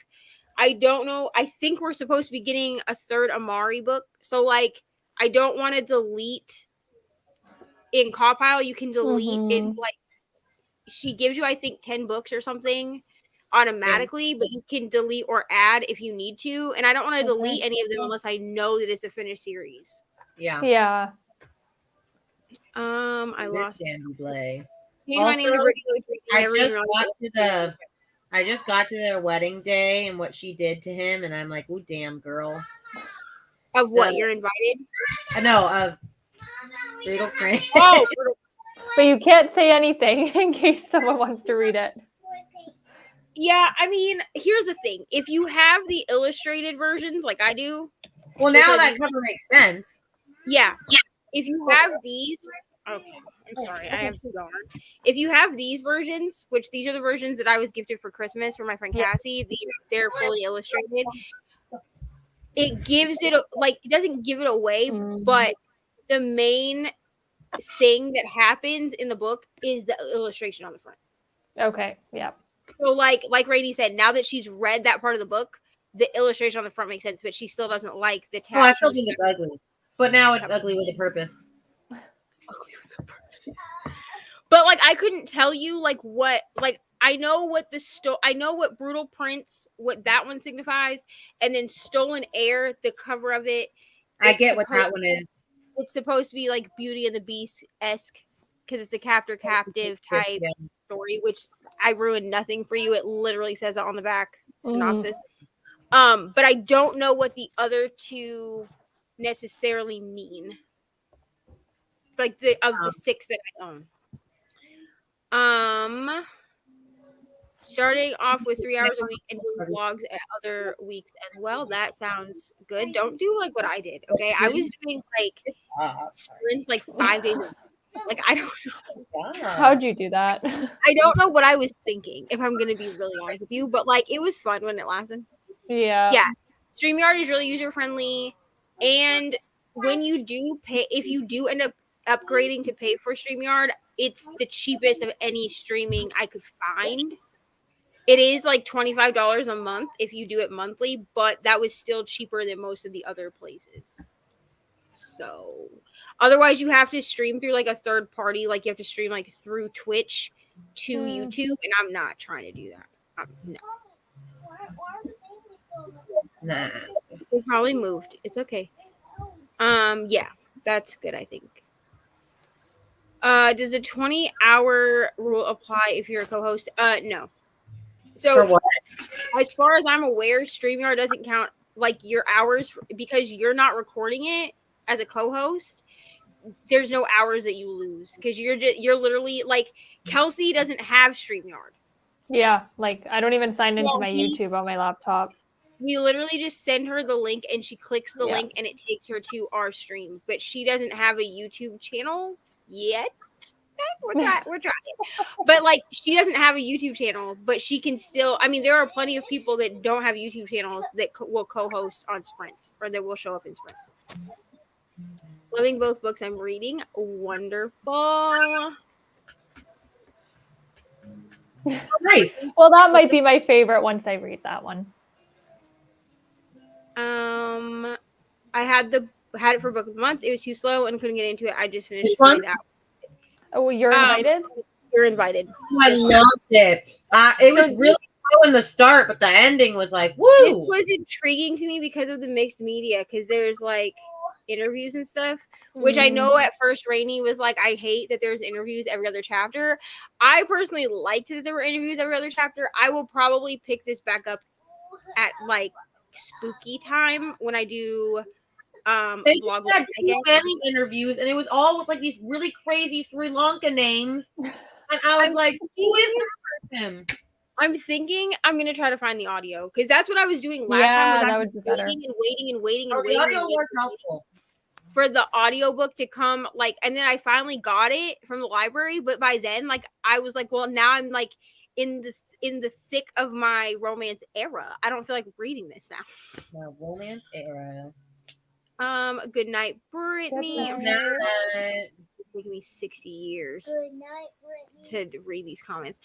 I don't know. I think we're supposed to be getting a 3rd Amari book. So like I don't want to delete in Cawpile. You can delete it. Like she gives you, I think, 10 books or something automatically, but you can delete or add if you need to. And I don't want to delete any of them unless I know that it's a finished series. Yeah. Yeah. I lost Candy Blay. Also, I just got to their wedding day and what she did to him, and I'm like, oh damn, girl. Of what? You're invited? No, of Brutal Prince. Oh, but you can't say anything in case someone wants to read it. Yeah, I mean, here's the thing. If you have the illustrated versions like I do. Well, now that cover makes sense. Yeah. If you have these. Okay, I'm sorry. I have to go on. If you have these versions, which these are the versions that I was gifted for Christmas from my friend Cassie, they're fully illustrated. It gives it, it doesn't give it away, but the main thing that happens in the book is the illustration on the front. Okay, yeah. So like Reni said, now that she's read that part of the book, the illustration on the front makes sense, but she still doesn't like the tattoo. Oh, I still think it's ugly. But now it's ugly with a purpose. But like I couldn't tell you like what like I know what I know what Brutal Prince, what that one signifies, and then Stolen Air, the cover of it. I get what that one is. It's supposed to be like Beauty and the Beast-esque because it's a captive type story, which I ruined nothing for you. It literally says it on the back synopsis. But I don't know what the other two necessarily mean. Like the 6 that I own. Starting off with 3 hours a week and doing vlogs at other weeks as well. That sounds good. Don't do like what I did. Okay. I was doing like sprints like 5 days a week. Like I don't know. How'd you do that? I don't know what I was thinking, if I'm gonna be really honest with you, but like it was fun when it lasted. Yeah. Yeah. StreamYard is really user friendly. And when you do pay, if you do end up upgrading to pay for StreamYard, it's the cheapest of any streaming I could find. It is like $25 a month if you do it monthly, but that was still cheaper than most of the other places. So otherwise you have to stream through like a third party, like you have to stream like through Twitch to YouTube, and I'm not trying to do that. No. Nah. They probably moved. It's okay. Yeah, that's good, I think. Does a 20-hour rule apply if you're a co-host? No. So For what? as far as I'm aware, StreamYard doesn't count like your hours because you're not recording it as a co-host. There's no hours that you lose because you're literally like Kelsey doesn't have StreamYard. Yeah, like I don't even sign into my YouTube on my laptop. We literally just send her the link and she clicks the link and it takes her to our stream. But she doesn't have a YouTube channel yet. We're trying. But like she doesn't have a YouTube channel, but she can still. I mean, there are plenty of people that don't have YouTube channels that will co-host on sprints or that will show up in sprints. Loving both books I'm reading. Wonderful. Nice. Well, that might be my favorite once I read that one. I had it for book of the month. It was too slow and couldn't get into it. I just finished Which one? out. Oh, well, you're invited? You're invited. Oh, I loved it. It was really slow in the start, but the ending was like, woo! This was intriguing to me because of the mixed media, because there's like interviews and stuff, which I know at first Reni was like, I hate that there's interviews every other chapter. I personally liked that there were interviews every other chapter. I will probably pick this back up at like spooky time when I do They vlog. had too many interviews, and it was all with like these really crazy Sri Lanka names. And I was like, who is this person? I'm thinking I'm gonna try to find the audio because that's what I was doing last time. Yeah, Was that would be better. waiting The audio was helpful. for the audiobook to come, like, and then I finally got it from the library. But by then, like, I was like, well, now I'm like in the thick of my romance era. I don't feel like reading this now. My romance era. Good night, Brittany. Good night. It's taking me 60 years Good night, Brittany. to read these comments.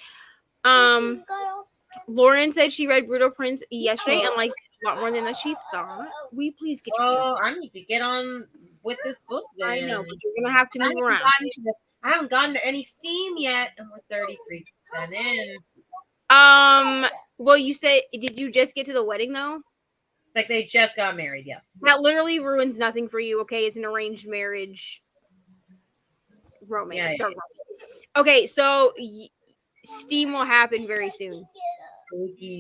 Lauren said she read Brutal Prince yesterday and liked it a lot more than she thought. Will you please get Oh, I need to get on with this book then. I know, but you're gonna have to move around. I haven't gotten to any Steam yet, and we're 33% in. Well, you said, did you just get to the wedding though? Like they just got married, yes. That literally ruins nothing for you, okay? It's an arranged marriage romance. Yeah. Romance. Okay, so Steam will happen very soon.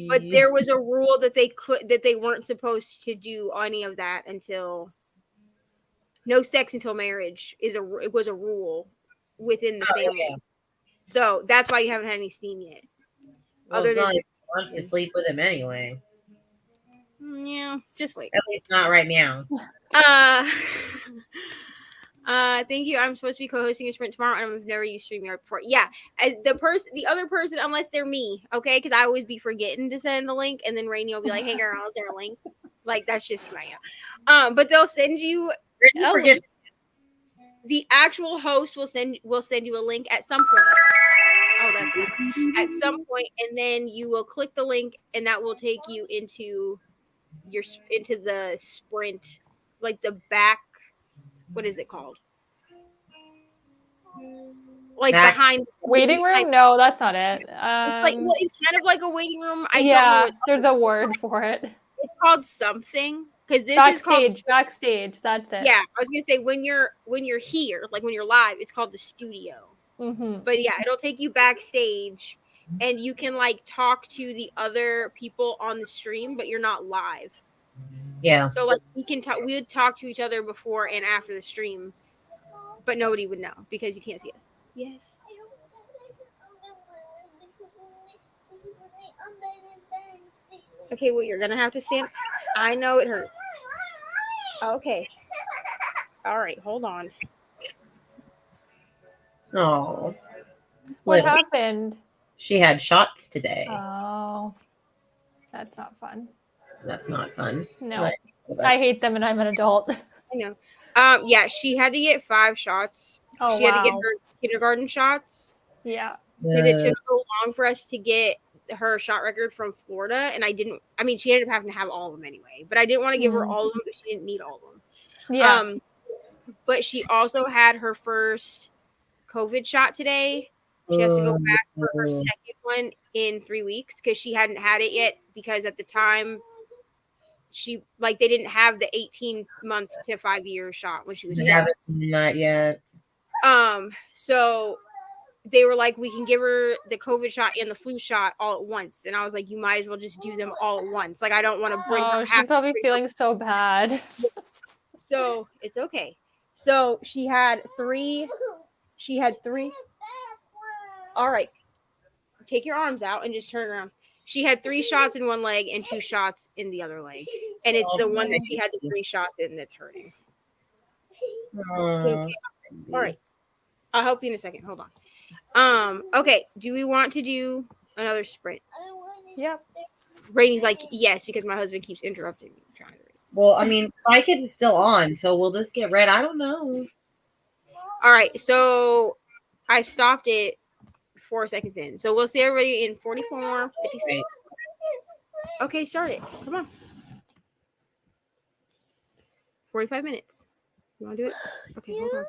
But there was a rule that they weren't supposed to do any of that until no sex until marriage it was a rule within the family. Yeah. So that's why you haven't had any Steam yet. Well, other than wants to sleep with him anyway. Yeah, just wait. At least not right now. Thank you. I'm supposed to be co-hosting a sprint tomorrow, and I've never used StreamYard before. Yeah, the other person, unless they're me, okay? Because I always be forgetting to send the link, and then Reni will be like, "Hey, girl, is there a link?" Like that's just who I am. But they'll send you a link. The actual host will send you a link at some point. Oh, that's enough. At some point, and then you will click the link, and that will take you into the sprint, like the back. What is it called? Like Back- behind Waiting the scenes room? No, that's not it. it's kind of like a waiting room. I don't know Yeah, what there's a word for it. it's called something because this is called Backstage. That's it. yeah. I was gonna say when you're here, like when you're live, it's called the studio. Mm-hmm. But yeah, it'll take you backstage, and you can like talk to the other people on the stream, but you're not live. Yeah. So like we would talk to each other before and after the stream, but nobody would know because you can't see us. Yes. Okay, well you're gonna have to stand. I know it hurts. Okay. All right, hold on. Oh. What happened? She had shots today. Oh, that's not fun. That's not fun. No, I hate them, and I'm an adult. I know. Yeah, she had to get 5 shots. Oh, She had to get wow. her kindergarten shots Yeah. because it took so long for us to get her shot record from Florida, and she ended up having to have all of them anyway. But I didn't want to give her all of them if she didn't need all of them. Yeah. But she also had her first COVID shot today. She has to go back for her second one in 3 weeks because she hadn't had it yet because at the time they didn't have the 18-month to 5-year shot when she was. We haven't seen that yet. So they were like, we can give her the COVID shot and the flu shot all at once, and I was like, you might as well just do them all at once. Like I don't want to bring her. She's probably feeling so bad. So it's okay. So she had 3. All right, take your arms out and just turn around. She had 3 shots in one leg and 2 shots in the other leg, and it's the one that she had the 3 shots in that's hurting. Okay. All right, I'll help you in a second. Hold on. Okay. Do we want to do another sprint? Yep. Reni's like yes because my husband keeps interrupting me trying to read. Well, I mean, my kids is still on, so will this get read? I don't know. All right, so I stopped it 4 seconds in. So we'll see everybody in 44, 56. Okay, start it. Come on. 45 minutes. You want to do it? Okay, hold on.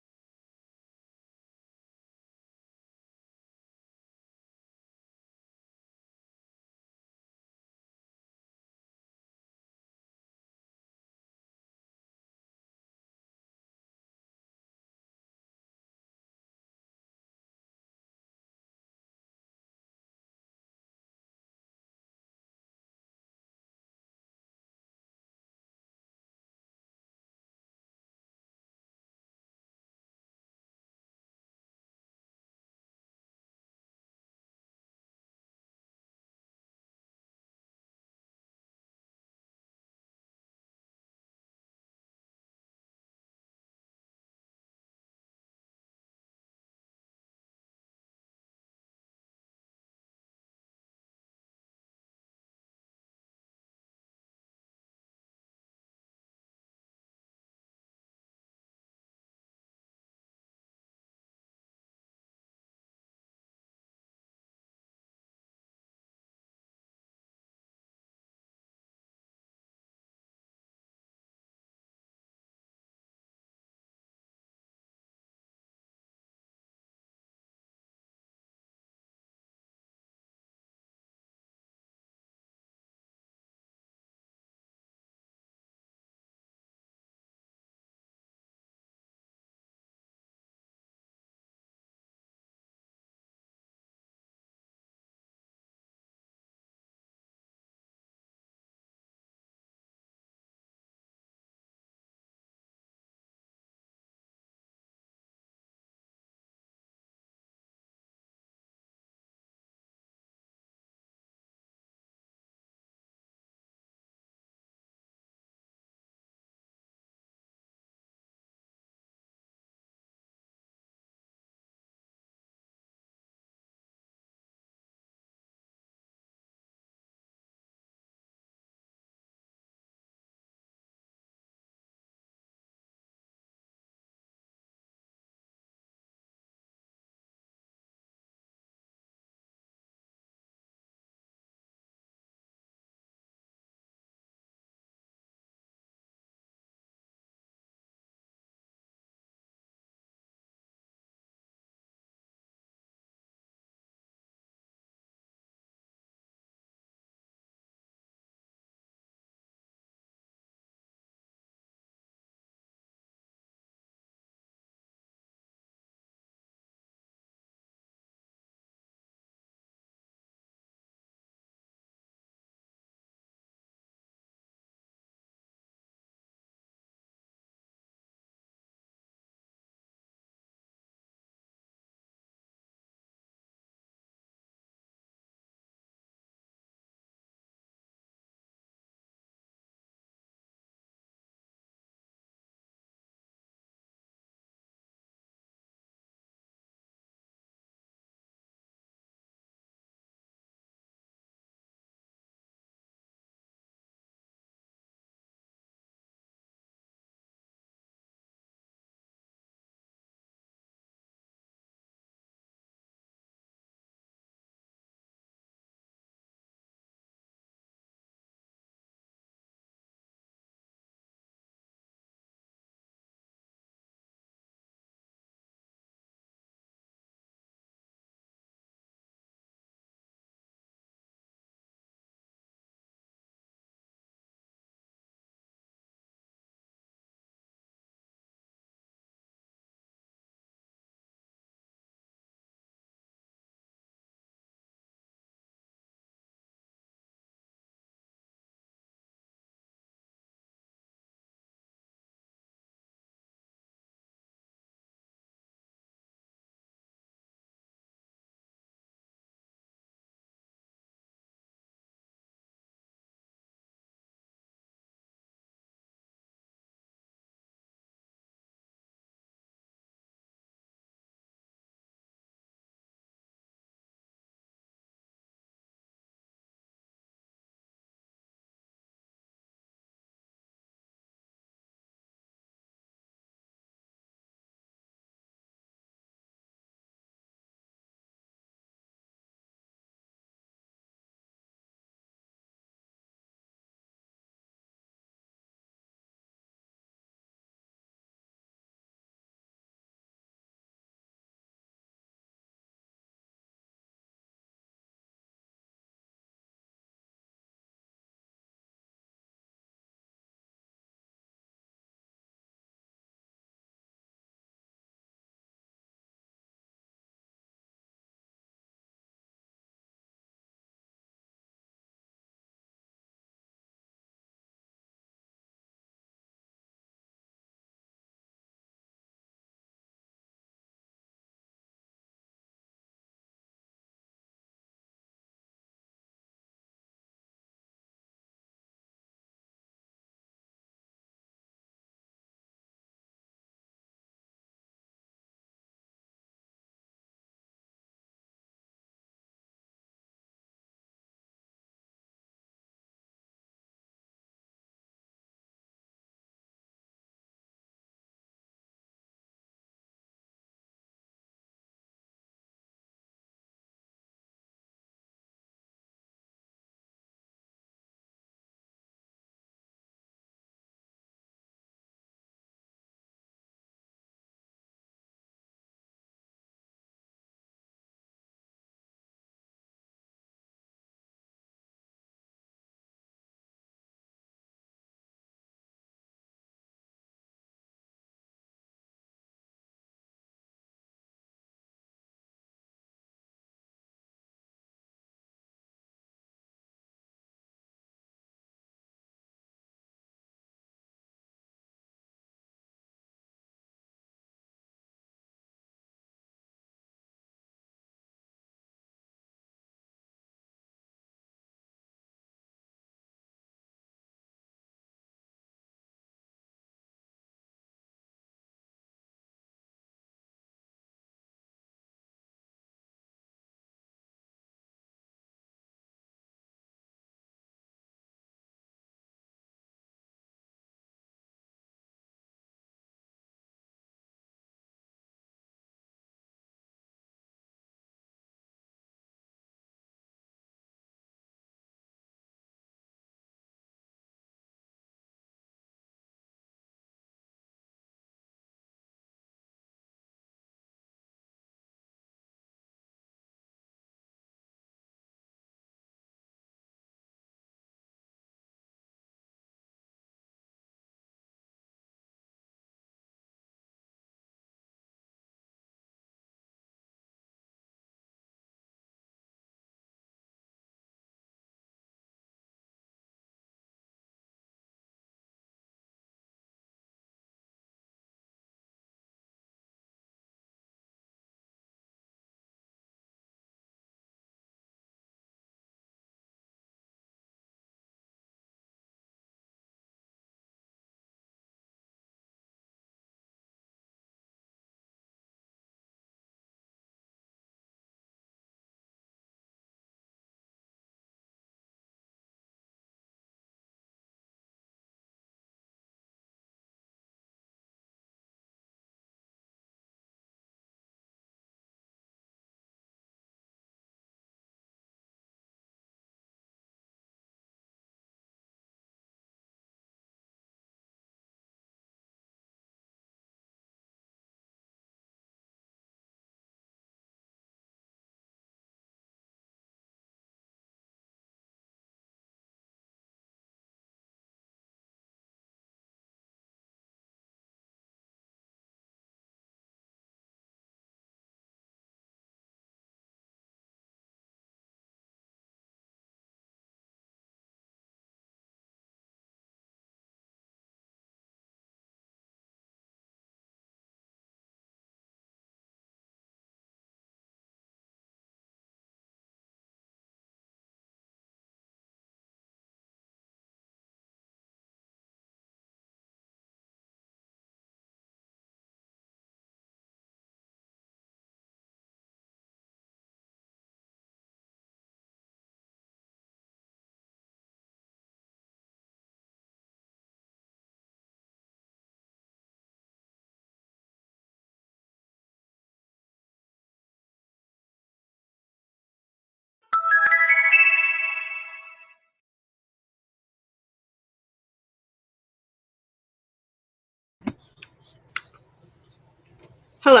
Hello.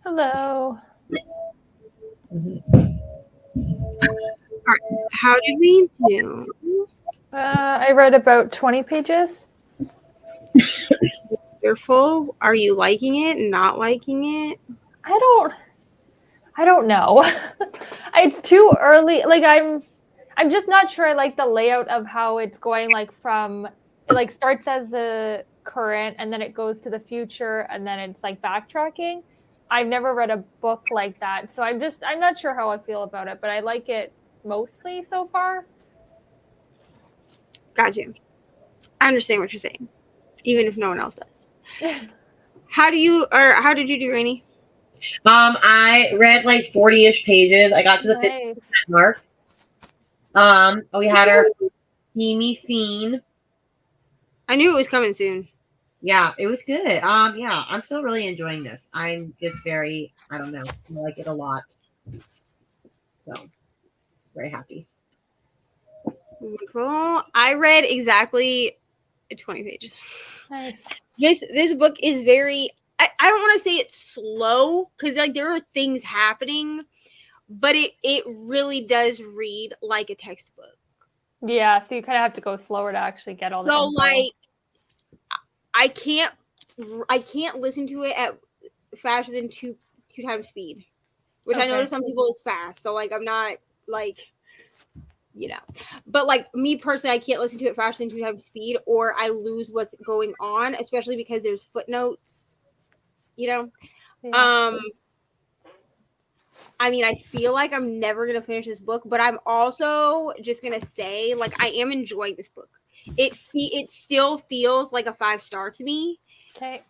Hello. How did we do? I read about 20 pages. Wonderful. Are you liking it? Not liking it? I don't know. It's too early. Like I'm just not sure I like the layout of how it's going, like from it like starts as a current and then it goes to the future and then it's like backtracking. I've never read a book like that. So I'm not sure how I feel about it, but I like it mostly so far. Gotcha. I understand what you're saying, even if no one else does. How did you do, Reni? I read like 40-ish pages. I got to the 50% mark. We had our steamy scene. I knew it was coming soon. Yeah, it was good. Yeah, I'm still really enjoying this. I'm just very, I don't know, I like it a lot. So, very happy. Wonderful. I read exactly 20 pages. Nice. This book is very, I don't want to say it's slow because like there are things happening, but it really does read like a textbook. Yeah, so you kind of have to go slower to actually get all the info. Like I can't listen to it at faster than two times speed, which I know to some people is fast. So like I'm not like, you know, but like me personally, I can't listen to it faster than 2 times speed or I lose what's going on, especially because there's footnotes, you know. Yeah. I mean, I feel like I'm never gonna finish this book, but I'm also just gonna say, like, I am enjoying this book. It still feels like a 5-star to me. Okay.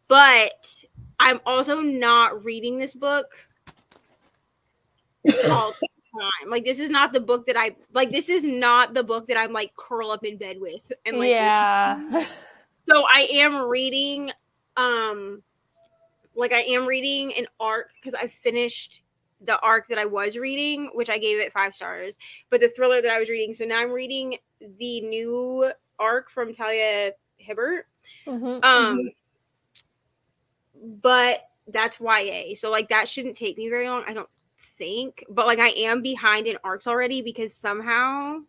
But I'm also not reading this book all the time. Like, this is not the book that I'm like curl up in bed with and like yeah. So I am reading like I am reading an arc because I finished the arc that I was reading, which I gave it 5 stars, but the thriller that I was reading. So now I'm reading the new arc from Talia Hibbert. But that's YA. So like that shouldn't take me very long, I don't think. But like I am behind in arcs already because somehow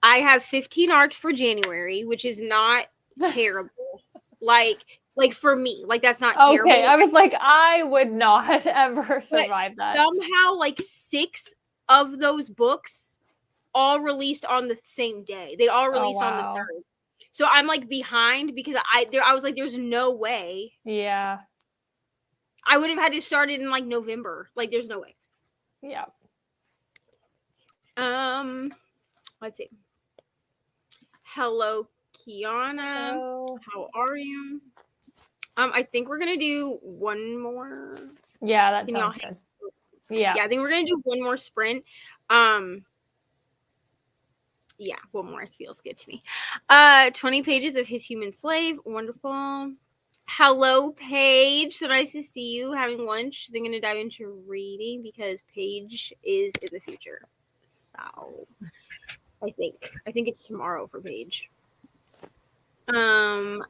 I have 15 arcs for January, which is not terrible. Like for me, like that's not terrible. Okay, I was like, I would not ever survive that. Somehow, like 6 of those books all released on the same day. They all released on the 3rd. So I'm like behind because I was like, there's no way. Yeah. I would have had to start it in like November. Like there's no way. Yeah. Let's see. Hello, Kiana. Hello. How are you? I think we're gonna do one more. Yeah, that sounds good. Yeah. Yeah, I think we're gonna do one more sprint. Yeah, one more. It feels good to me. 20 pages of His Human Slave. Wonderful. Hello, Paige. So nice to see you having lunch. Then gonna dive into reading because Paige is in the future. So I think it's tomorrow for Paige. I'm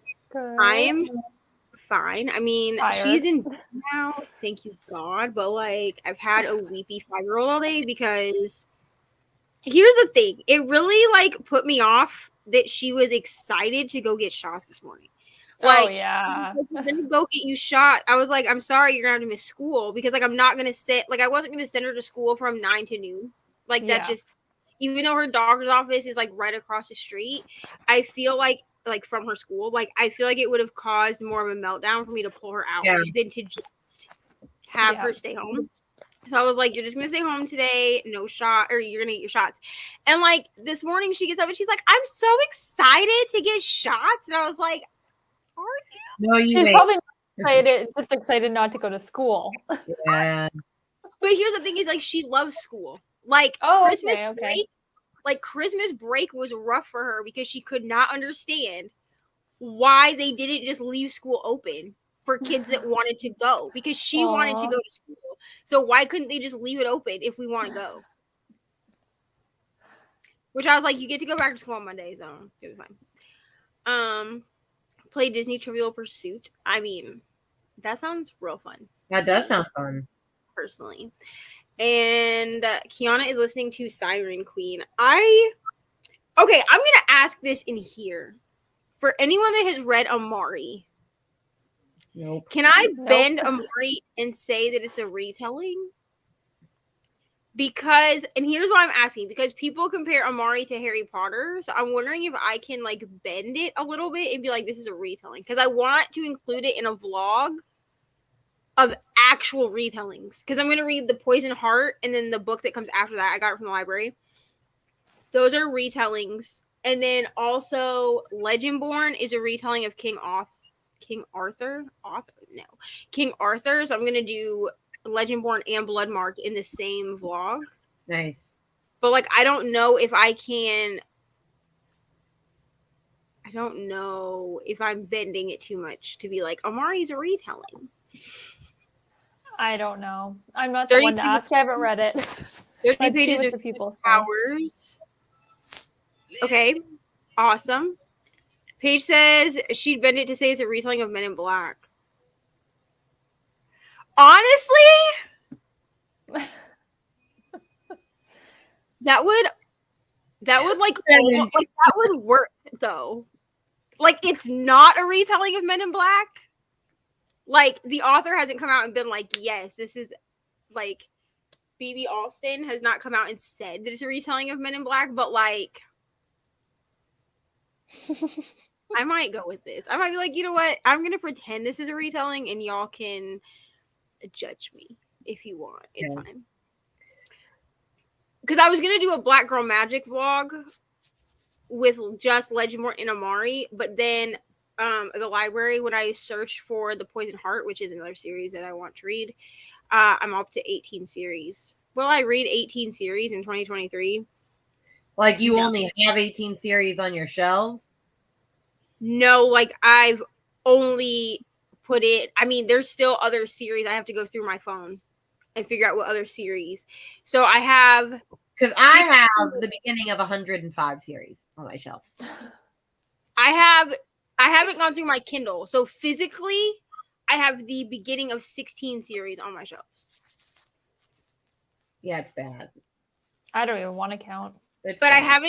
fine. I mean, she's in bed now, thank you God, but like I've had a weepy 5-year-old all day because here's the thing. It really like put me off that she was excited to go get shots this morning. Like, yeah. We're gonna go get you shot. I was like, I'm sorry, you're gonna have to miss school because like I'm not gonna I wasn't gonna send her to school from 9 to noon. Like that just, even though her doctor's office is like right across the street, I feel like from her school, like I feel like it would have caused more of a meltdown for me to pull her out than to just have her stay home. So I was like, you're just gonna stay home today, no shot, or you're gonna get your shots. And like this morning she gets up and she's like, I'm so excited to get shots. And I was like, are you? No, she's probably excited not to go to school. Yeah. But here's the thing is like she loves school. Like Christmas break, like Christmas break was rough for her because she could not understand why they didn't just leave school open for kids that wanted to go because she wanted to go to school. So why couldn't they just leave it open if we want to go? Which I was like, you get to go back to school on Monday, so it was fine. Play Disney Trivial Pursuit. I mean, That sounds real fun. That does sound fun. Personally. And Kiana is listening to Siren Queen. Okay, I'm gonna ask this in here. For anyone that has read Amari, Nope. can I Nope. bend Amari and say that it's a retelling? Because, and here's why I'm asking, because people compare Amari to Harry Potter, so I'm wondering if I can like bend it a little bit and be like, this is a retelling, because I want to include it in a vlog of actual retellings, because I'm going to read The Poison Heart and then the book that comes after that. I got it from the library. Those are retellings. And then also Legendborn is a retelling of King Arthur. So I'm going to do Legendborn and Bloodmarked in the same vlog. Nice. But like, I don't know if I can. I don't know if I'm bending it too much to be like, Amari's a retelling. I don't know. I'm not the one to ask. I haven't read it. 30 Let's see pages what of the people say. Powers. Okay, awesome. Paige says she'd bend it to say it's a retelling of Men in Black. Honestly, that would like almost, like that would work though. Like, it's not a retelling of Men in Black. Like, the author hasn't come out and been like, yes, this is like B.B. Alston has not come out and said that it's a retelling of Men in Black, but like I might go with this. I might be like, you know what? I'm gonna pretend this is a retelling, and y'all can judge me if you want. It's fine. Because I was gonna do a Black Girl Magic vlog with just Legendborn and Amari, but then the library, when I searched for The Poison Heart, which is another series that I want to read, I'm up to 18 series. Will I read 18 series in 2023? Like, you only have 18 series on your shelves? No, like I've only put it. I mean, there's still other series. I have to go through my phone and figure out what other series. So I have. Because I have the beginning of 105 series on my shelf. I haven't gone through my Kindle. So physically, I have the beginning of 16 series on my shelves. Yeah, it's bad. I don't even want to count. But I have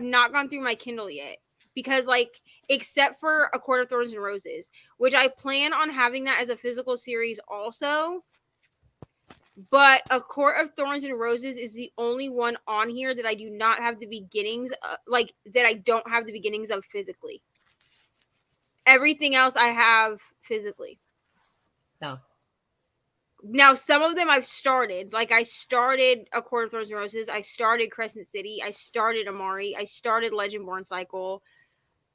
not gone through my Kindle yet. Because, like, except for A Court of Thorns and Roses, which I plan on having that as a physical series also. But A Court of Thorns and Roses is the only one on here that I do not have the beginnings, that I don't have the beginnings of physically. Everything else I have physically. No. Now, some of them I've started. Like, I started A Court of Thorns and Roses. I started Crescent City. I started Amari. I started Legendborn Cycle.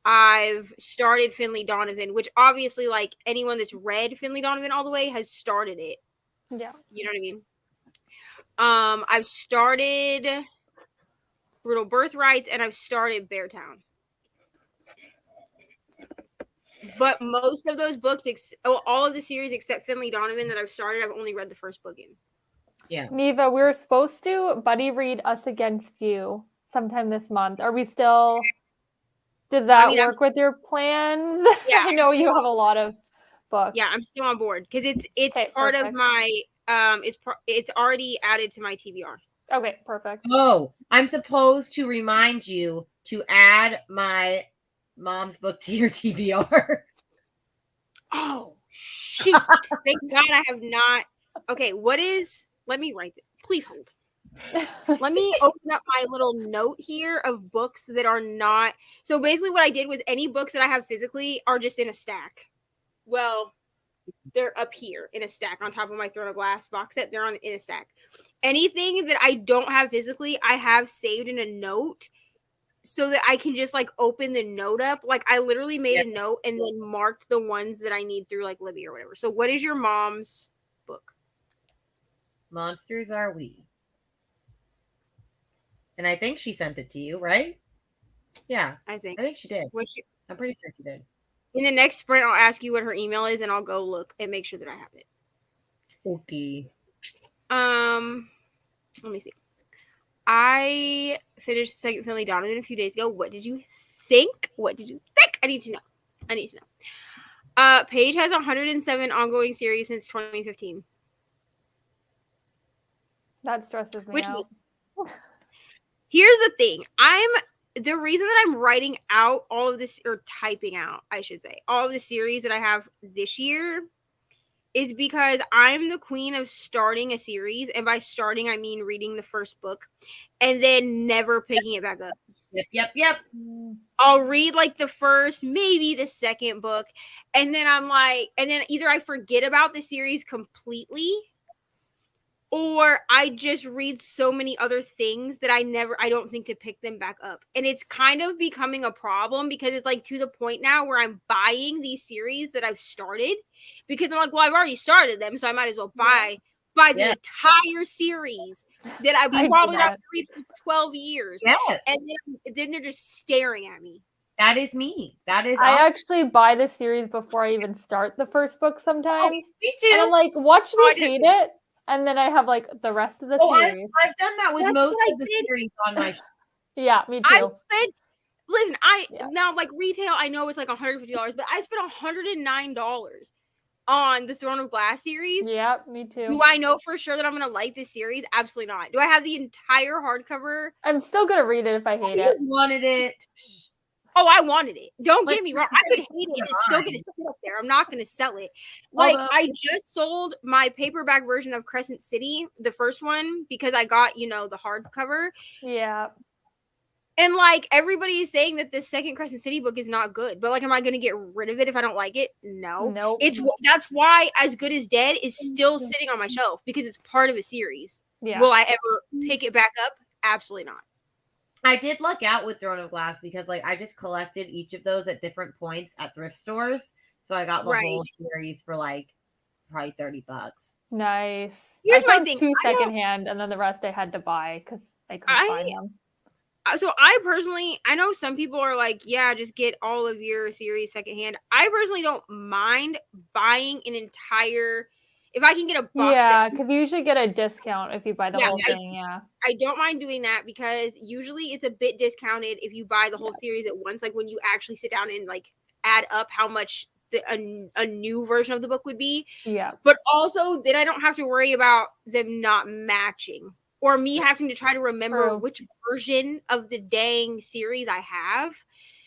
I've started Finley Donovan, which obviously, like, anyone that's read Finley Donovan all the way has started it. Yeah. You know what I mean? I've started Brutal Birthrights, and I've started Beartown. But most of those books, all of the series except Finley Donovan that I've started, I've only read the first book in. Yeah. Neva, we were supposed to buddy read Us Against You sometime this month. Are we still... Does that work with your plans? Yeah. I know you have a lot of books. Yeah, I'm still on board because it's okay, part perfect. of my it's already added to my TBR. Okay, perfect. Oh, I'm supposed to remind you to add my mom's book to your TBR. Oh, shoot. Thank God I have not. Okay, let me write it. Please hold. Let me open up my little note here of books that are not. So basically what I did was any books that I have physically are just in a stack. Well, they're up here in a stack on top of my Throne of Glass box set. They're in a stack. Anything that I don't have physically, I have saved in a note so that I can just like open the note up. Like I literally made a note and then marked the ones that I need through like Libby or whatever. So what is your mom's book? Monsters Are We. And I think she sent it to you, right? Yeah. I think she did. I'm pretty sure she did. In the next sprint, I'll ask you what her email is and I'll go look and make sure that I have it. Okay. Let me see. I finished the second Finley Donovan a few days ago. What did you think? I need to know. Paige has 107 ongoing series since 2015. That stresses me Which out. here's the thing. The reason that I'm writing out all of this, or typing out, I should say, all of the series that I have this year is because I'm the queen of starting a series. And by starting, I mean reading the first book and then never picking it back up. Yep. I'll read like the first, maybe the second book. And then I'm like, and then either I forget about the series completely, or I just read so many other things that I don't think to pick them back up. And it's kind of becoming a problem because it's like to the point now where I'm buying these series that I've started because I'm like, well, I've already started them, so I might as well buy the entire series that I've probably not read for 12 years. Yes. And then they're just staring at me. That is me. That is I actually buy the series before I even start the first book sometimes. Oh, me too. And I'm like, watch me hate it. And then I have like the rest of the series. I've done that with most of the series on my show. Yeah, me too. Now like retail, I know it's like $150, but I spent $109 on the Throne of Glass series. Yeah, me too. Do I know for sure that I'm gonna like this series? Absolutely not. Do I have the entire hardcover? I'm still gonna read it if I hate it. You wanted it. Oh, I wanted it. Don't get me wrong. I could hate it. It's still gonna sit up there. I'm not gonna sell it. Like I just sold my paperback version of Crescent City, the first one, because I got, the hardcover. Yeah. And like everybody is saying that the second Crescent City book is not good, but like, am I going to get rid of it if I don't like it? No. Nope. That's why As Good as Dead is still sitting on my shelf because it's part of a series. Yeah. Will I ever pick it back up? Absolutely not. I did luck out with Throne of Glass because like I just collected each of those at different points at thrift stores, so I got the whole series for like probably $30. Nice. Here's my found thing. 2 secondhand, and then the rest I had to buy because I couldn't find them. So I personally, I know some people are like, yeah, just get all of your series secondhand. I personally don't mind buying an entire, if I can get a box. Yeah, because you usually get a discount if you buy the whole thing. Yeah. I don't mind doing that because usually it's a bit discounted if you buy the whole series at once. Like when you actually sit down and like add up how much a new version of the book would be. Yeah. But also then I don't have to worry about them not matching. Or me having to try to remember which version of the dang series I have.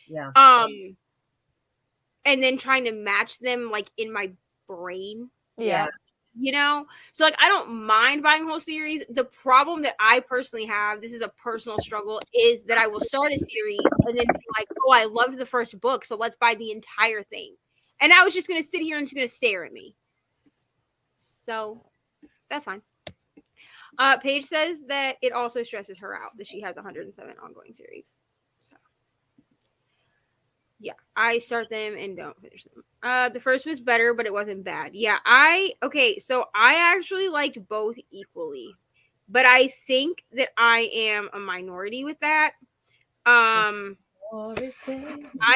Yeah. And then trying to match them like in my brain. Yeah. So like I don't mind buying a whole series. The problem that I personally have, this is a personal struggle, is that I will start a series and then be like, oh, I loved the first book, so let's buy the entire thing. And I was just gonna sit here and it's gonna stare at me. So that's fine. Paige says that it also stresses her out that she has 107 ongoing series. So, yeah, I start them and don't finish them. The first was better, but it wasn't bad. Yeah, so I actually liked both equally, but I think that I am a minority with that. I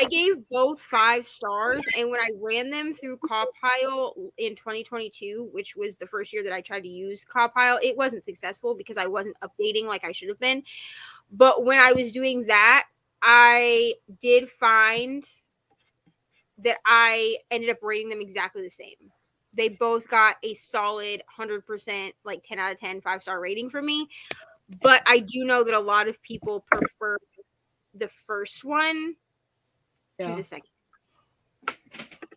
gave both 5 stars, and when I ran them through Cawpile in 2022, which was the first year that I tried to use Cawpile, it wasn't successful because I wasn't updating like I should have been. But when I was doing that, I did find that I ended up rating them exactly the same. They both got a solid 100%, like 10 out of 10, 5-star rating from me. But I do know that a lot of people prefer the first one to the second.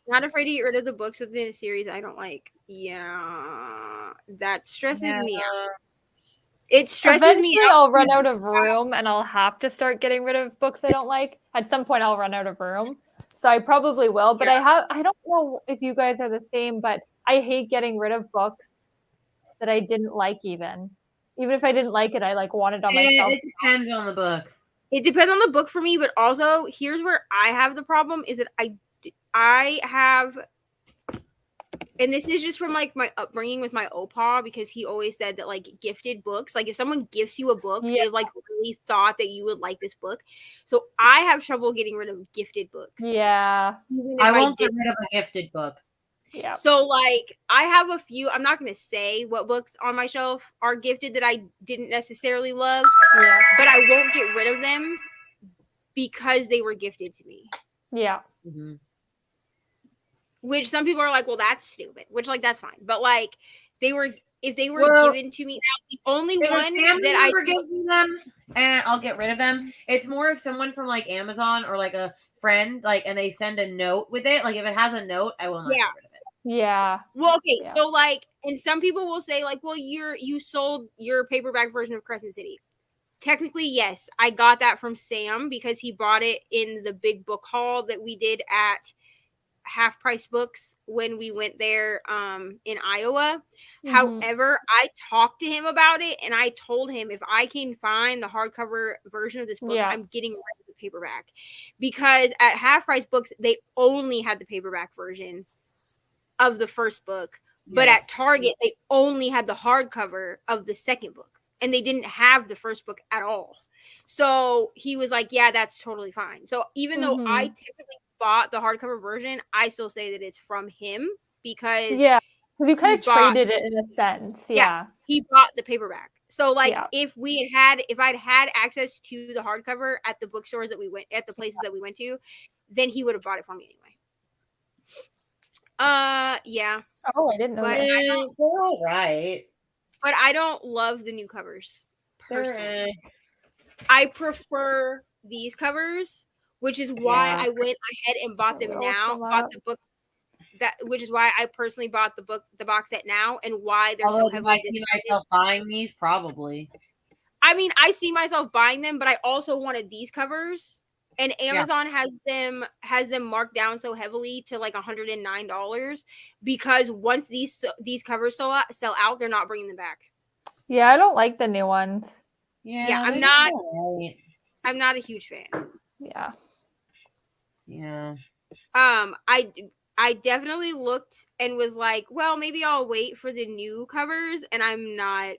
Not afraid to get rid of the books within a series I don't like. Yeah, that stresses me out. It stresses me out. I'll run out of room and I'll have to start getting rid of books I don't like. At some point I'll run out of room. So I probably will, but I don't know if you guys are the same, but I hate getting rid of books that I didn't like even if I didn't like it, I like want it on myself. It depends on the book. It depends on the book for me, but also here's where I have the problem is that I have, and this is just from like my upbringing with my opa, because he always said that like gifted books, like if someone gifts you a book, they like really thought that you would like this book. So I have trouble getting rid of gifted books. Yeah. I won't get rid of a gifted book. Yeah. So like I have a few, I'm not going to say what books on my shelf are gifted that I didn't necessarily love, but I won't get rid of them because they were gifted to me. Yeah. Mm-hmm. which some people are like, well, that's stupid, which like that's fine. But like if they were given to me now, the only one that I gives me them and I'll get rid of them. It's more of someone from like Amazon or like a friend, like, and they send a note with it. Like if it has a note, I will not get rid of it. Yeah. Well, okay, so like, and some people will say like, well, you sold your paperback version of Crescent City. Technically, yes, I got that from Sam because he bought it in the big book haul that we did at Half Price Books when we went there in Iowa. However, I talked to him about it and I told him if I can find the hardcover version of this book, I'm getting rid of the paperback, because at Half Price Books they only had the paperback version of the first book, but at Target they only had the hardcover of the second book. And they didn't have the first book at all. So he was like, yeah, that's totally fine. So even though I typically bought the hardcover version, I still say that it's from him because because you kind of traded it in a sense. Yeah. He bought the paperback. So like if I'd had access to the hardcover at the bookstores that we went at, the places that we went to, then he would have bought it for me anyway. Yeah. Oh, I didn't know that. They're all right. But I don't love the new covers personally. I prefer these covers, which is why I went ahead and bought them now. Bought the book which is why I personally bought the box set now, and why they're so heavily discounted. I see myself buying these, probably. I mean, I see myself buying them, but I also wanted these covers. And Amazon has them marked down so heavily to like $109 because once these covers sell out, they're not bringing them back. Yeah, I don't like the new ones. Yeah, I'm not a huge fan. Yeah. Yeah. I definitely looked and was like, well, maybe I'll wait for the new covers, and I'm not.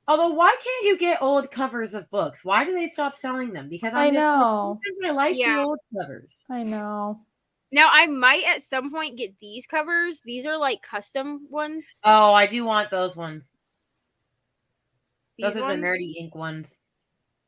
Although, why can't you get old covers of books? Why do they stop selling them? Because I know. I like the old covers. I know. Now, I might at some point get these covers. These are like custom ones. Oh, I do want those ones. These those are ones? the Nerdy Ink ones.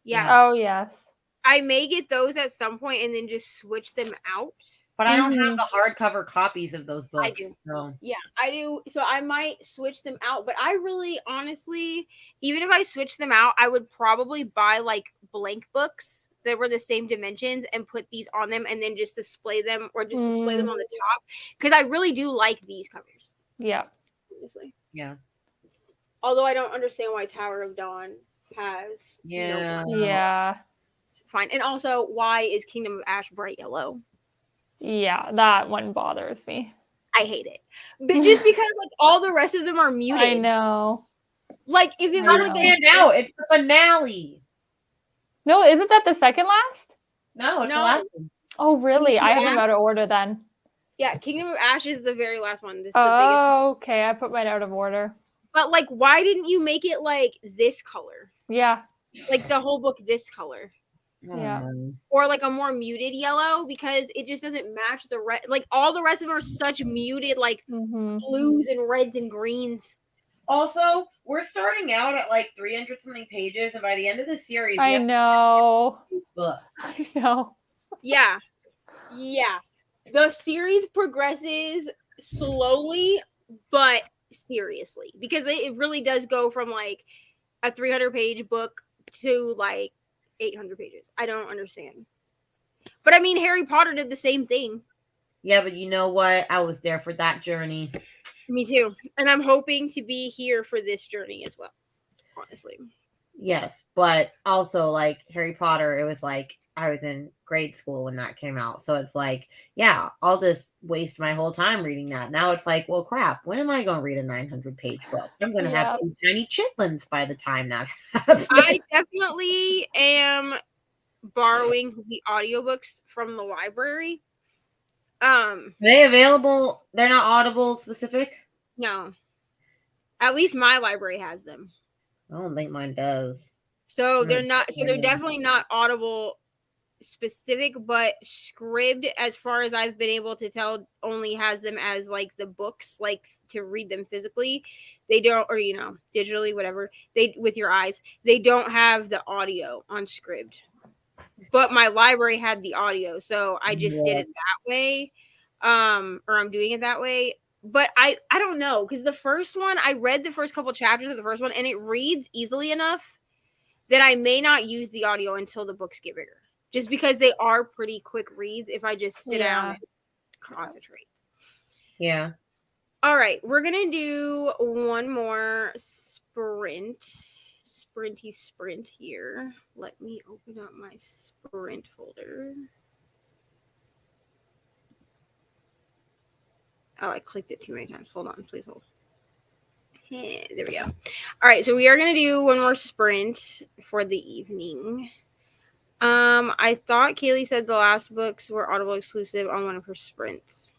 Yeah. Oh, yes. I may get those at some point and then just switch them out. But I don't have the hardcover copies of those books. I do. So. Yeah, I do. So I might switch them out. But I really, honestly, even if I switch them out, I would probably buy like blank books that were the same dimensions and put these on them and then just display them or just display them on the top. Because I really do like these covers. Yeah. Honestly. Yeah. Although I don't understand why Tower of Dawn has no black. Yeah. It's fine. And also, why is Kingdom of Ash bright yellow? Yeah, that one bothers me. I hate it. But just because like all the rest of them are muted. I know. Like if it was like it's the finale. No, isn't that the second last? No, it's the last one. Oh, really? I have them out of order then. Yeah, Kingdom of Ash is the very last one. This is the biggest one. Okay. I put mine out of order. But like, why didn't you make it like this color? Yeah. Like the whole book this color. Yeah. Or like a more muted yellow, because it just doesn't match the red. Like all the rest of them are such muted, like blues and reds and greens. Also, we're starting out at like 300 something pages, and by the end of the series, I know. I know. Yeah. Yeah. The series progresses slowly, but seriously, because it really does go from like a 300-page book to like 800 pages. I don't understand. But I mean, Harry Potter did the same thing. Yeah, but you know what? I was there for that journey. Me too. And I'm hoping to be here for this journey as well, honestly. Yes, but also like Harry Potter, it was like I was in grade school when that came out. So it's like, yeah, I'll just waste my whole time reading that. Now it's like, well, crap, when am I going to read a 900-page book? I'm going to have two tiny chitlins by the time that happens. I definitely am borrowing the audiobooks from the library. Are they available? They're not Audible specific? No. At least my library has them. I don't think mine does. So they're not. So they're definitely not Audible specific, but Scribd, as far as I've been able to tell, only has them as like the books, like to read them physically. They don't, or digitally, whatever. They with your eyes. They don't have the audio on Scribd. But my library had the audio, so I just did it that way. or I'm doing it that way. But I don't know, because the first one, I read the first couple chapters of the first one, and it reads easily enough that I may not use the audio until the books get bigger. Just because they are pretty quick reads if I just sit down and concentrate. Yeah. All right, we're gonna do one more sprinty sprint here. Let me open up my sprint folder. Oh, I clicked it too many times. Hold on, please hold. There we go. All right, so we are gonna do one more sprint for the evening. I thought Kaylee said the last books were Audible exclusive on one of her sprints.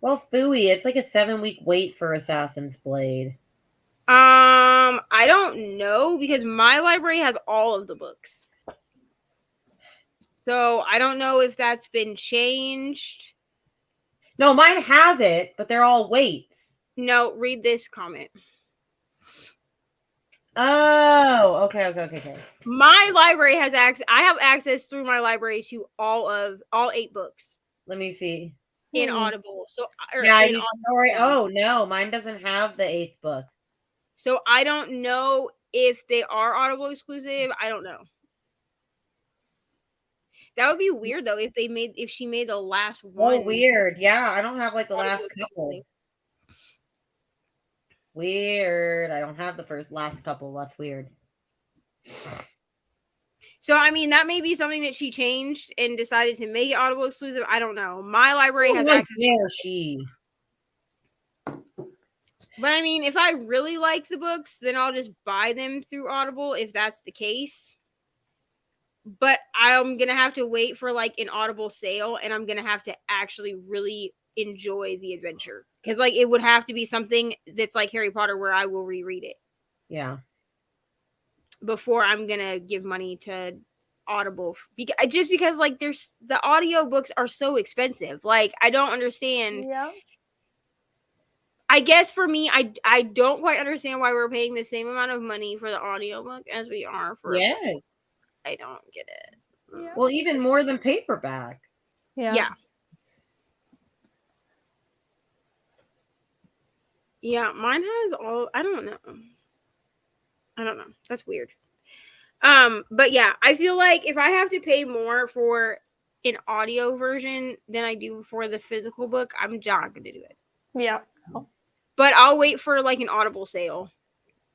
Well, phooey, it's like a 7-week wait for Assassin's Blade. I don't know, because my library has all of the books. So I don't know if that's been changed. No, mine has it, but they're all waits. No, read this comment. Oh, okay. My library has access. I have access through my library to all 8 books Let me see. in Audible. So Yeah, in Audible. oh no, mine doesn't have the 8th book. So I don't know if they are Audible exclusive. I don't know. That would be weird though if she made the last one. Oh, weird. Yeah, I don't have like the last couple. Exclusive. Weird. I don't have the last couple. That's weird. So I mean, that may be something that she changed and decided to make it Audible exclusive. I don't know. My library has access. But I mean, if I really like the books, then I'll just buy them through Audible if that's the case. But I'm going to have to wait for like an Audible sale, and I'm going to have to actually really enjoy the adventure. Because like it would have to be something that's like Harry Potter where I will reread it. Yeah. Before I'm going to give money to Audible. Just because like the audio books are so expensive. Like I don't understand. Yeah. I guess for me, I don't quite understand why we're paying the same amount of money for the audiobook as we are for Yes. I don't get it. Yeah. Well, even more than paperback. Yeah. Yeah, mine has all I don't know. That's weird. But yeah, I feel like if I have to pay more for an audio version than I do for the physical book, I'm not gonna do it. Yeah. But I'll wait for like an Audible sale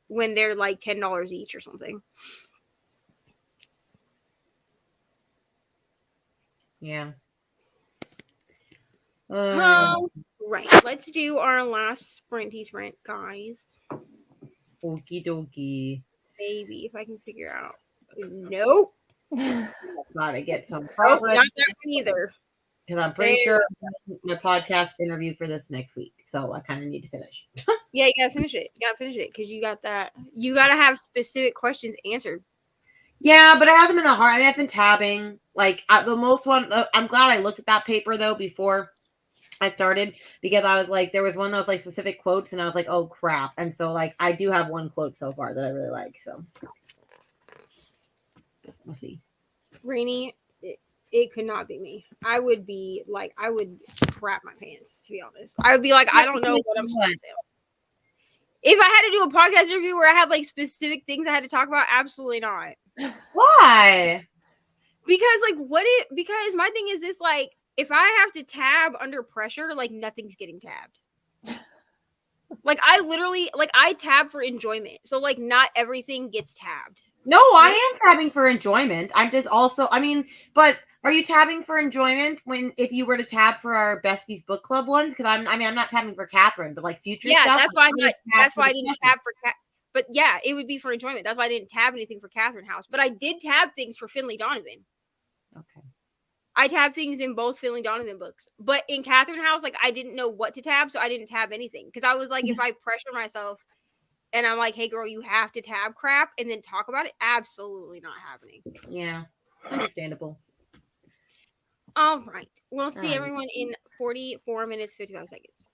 when they're like $10 each or something. Yeah. Right. Let's do our last sprinty sprint, guys. Okie dokie. Maybe if I can figure out. Nope. Gotta get some Nope, progress. not that one either. Because I'm pretty sure I'm doing my podcast interview for this next week. So I kind of need to finish. Yeah, you gotta finish it. Because you got that. You gotta have specific questions answered. Yeah, but it hasn't been that hard. I mean, I've been tabbing. Like, the most one, I'm glad I looked at that paper, though, before I started. Because I was like, there was one that was, like, specific quotes. And I was like, oh, crap. And so, like, I do have one quote so far that I really like. So, we'll see. Reni, it could not be me. I would crap my pants, to be honest. I would be like, I don't know what I'm supposed to say. If I had to do a podcast interview where I had like specific things I had to talk about, absolutely not. Why? Because my thing is this, like, if I have to tab under pressure, like nothing's getting tabbed. Like I literally, like I tab for enjoyment. So like not everything gets tabbed. No, I am tabbing for enjoyment. I'm just also, I mean, but are you tabbing for enjoyment if you were to tab for our Besties Book Club ones? Because I'm not tabbing for Catherine, but like future stuff. That's why I didn't tab for But yeah, it would be for enjoyment. That's why I didn't tab anything for Catherine House. But I did tab things for Finley Donovan. Okay. I tabbed things in both Finley Donovan books. But in Catherine House, like I didn't know what to tab, so I didn't tab anything. Because I was like, if I pressure myself and I'm like, hey girl, you have to tab crap and then talk about it, absolutely not happening. Yeah. Understandable. All right. We'll see everyone in 44 minutes, 55 seconds.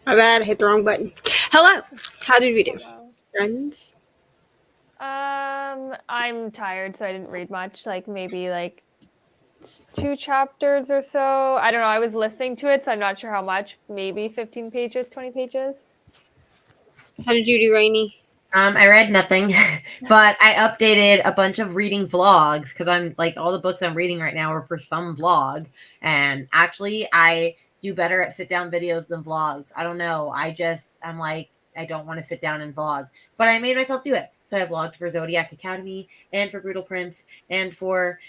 My bad, I hit the wrong button. Hello. How did we do, friends? I'm tired, so I didn't read much. Like maybe like 2 chapters or so. I don't know. I was listening to it, so I'm not sure how much. Maybe 15 pages, 20 pages. How did you do, Reni? I read nothing, but I updated a bunch of reading vlogs because I'm like all the books I'm reading right now are for some vlog. And actually, I do better at sit down videos than vlogs. I don't know. I'm like, I don't want to sit down and vlog, but I made myself do it. So I vlogged for Zodiac Academy and for Brutal Prince and for,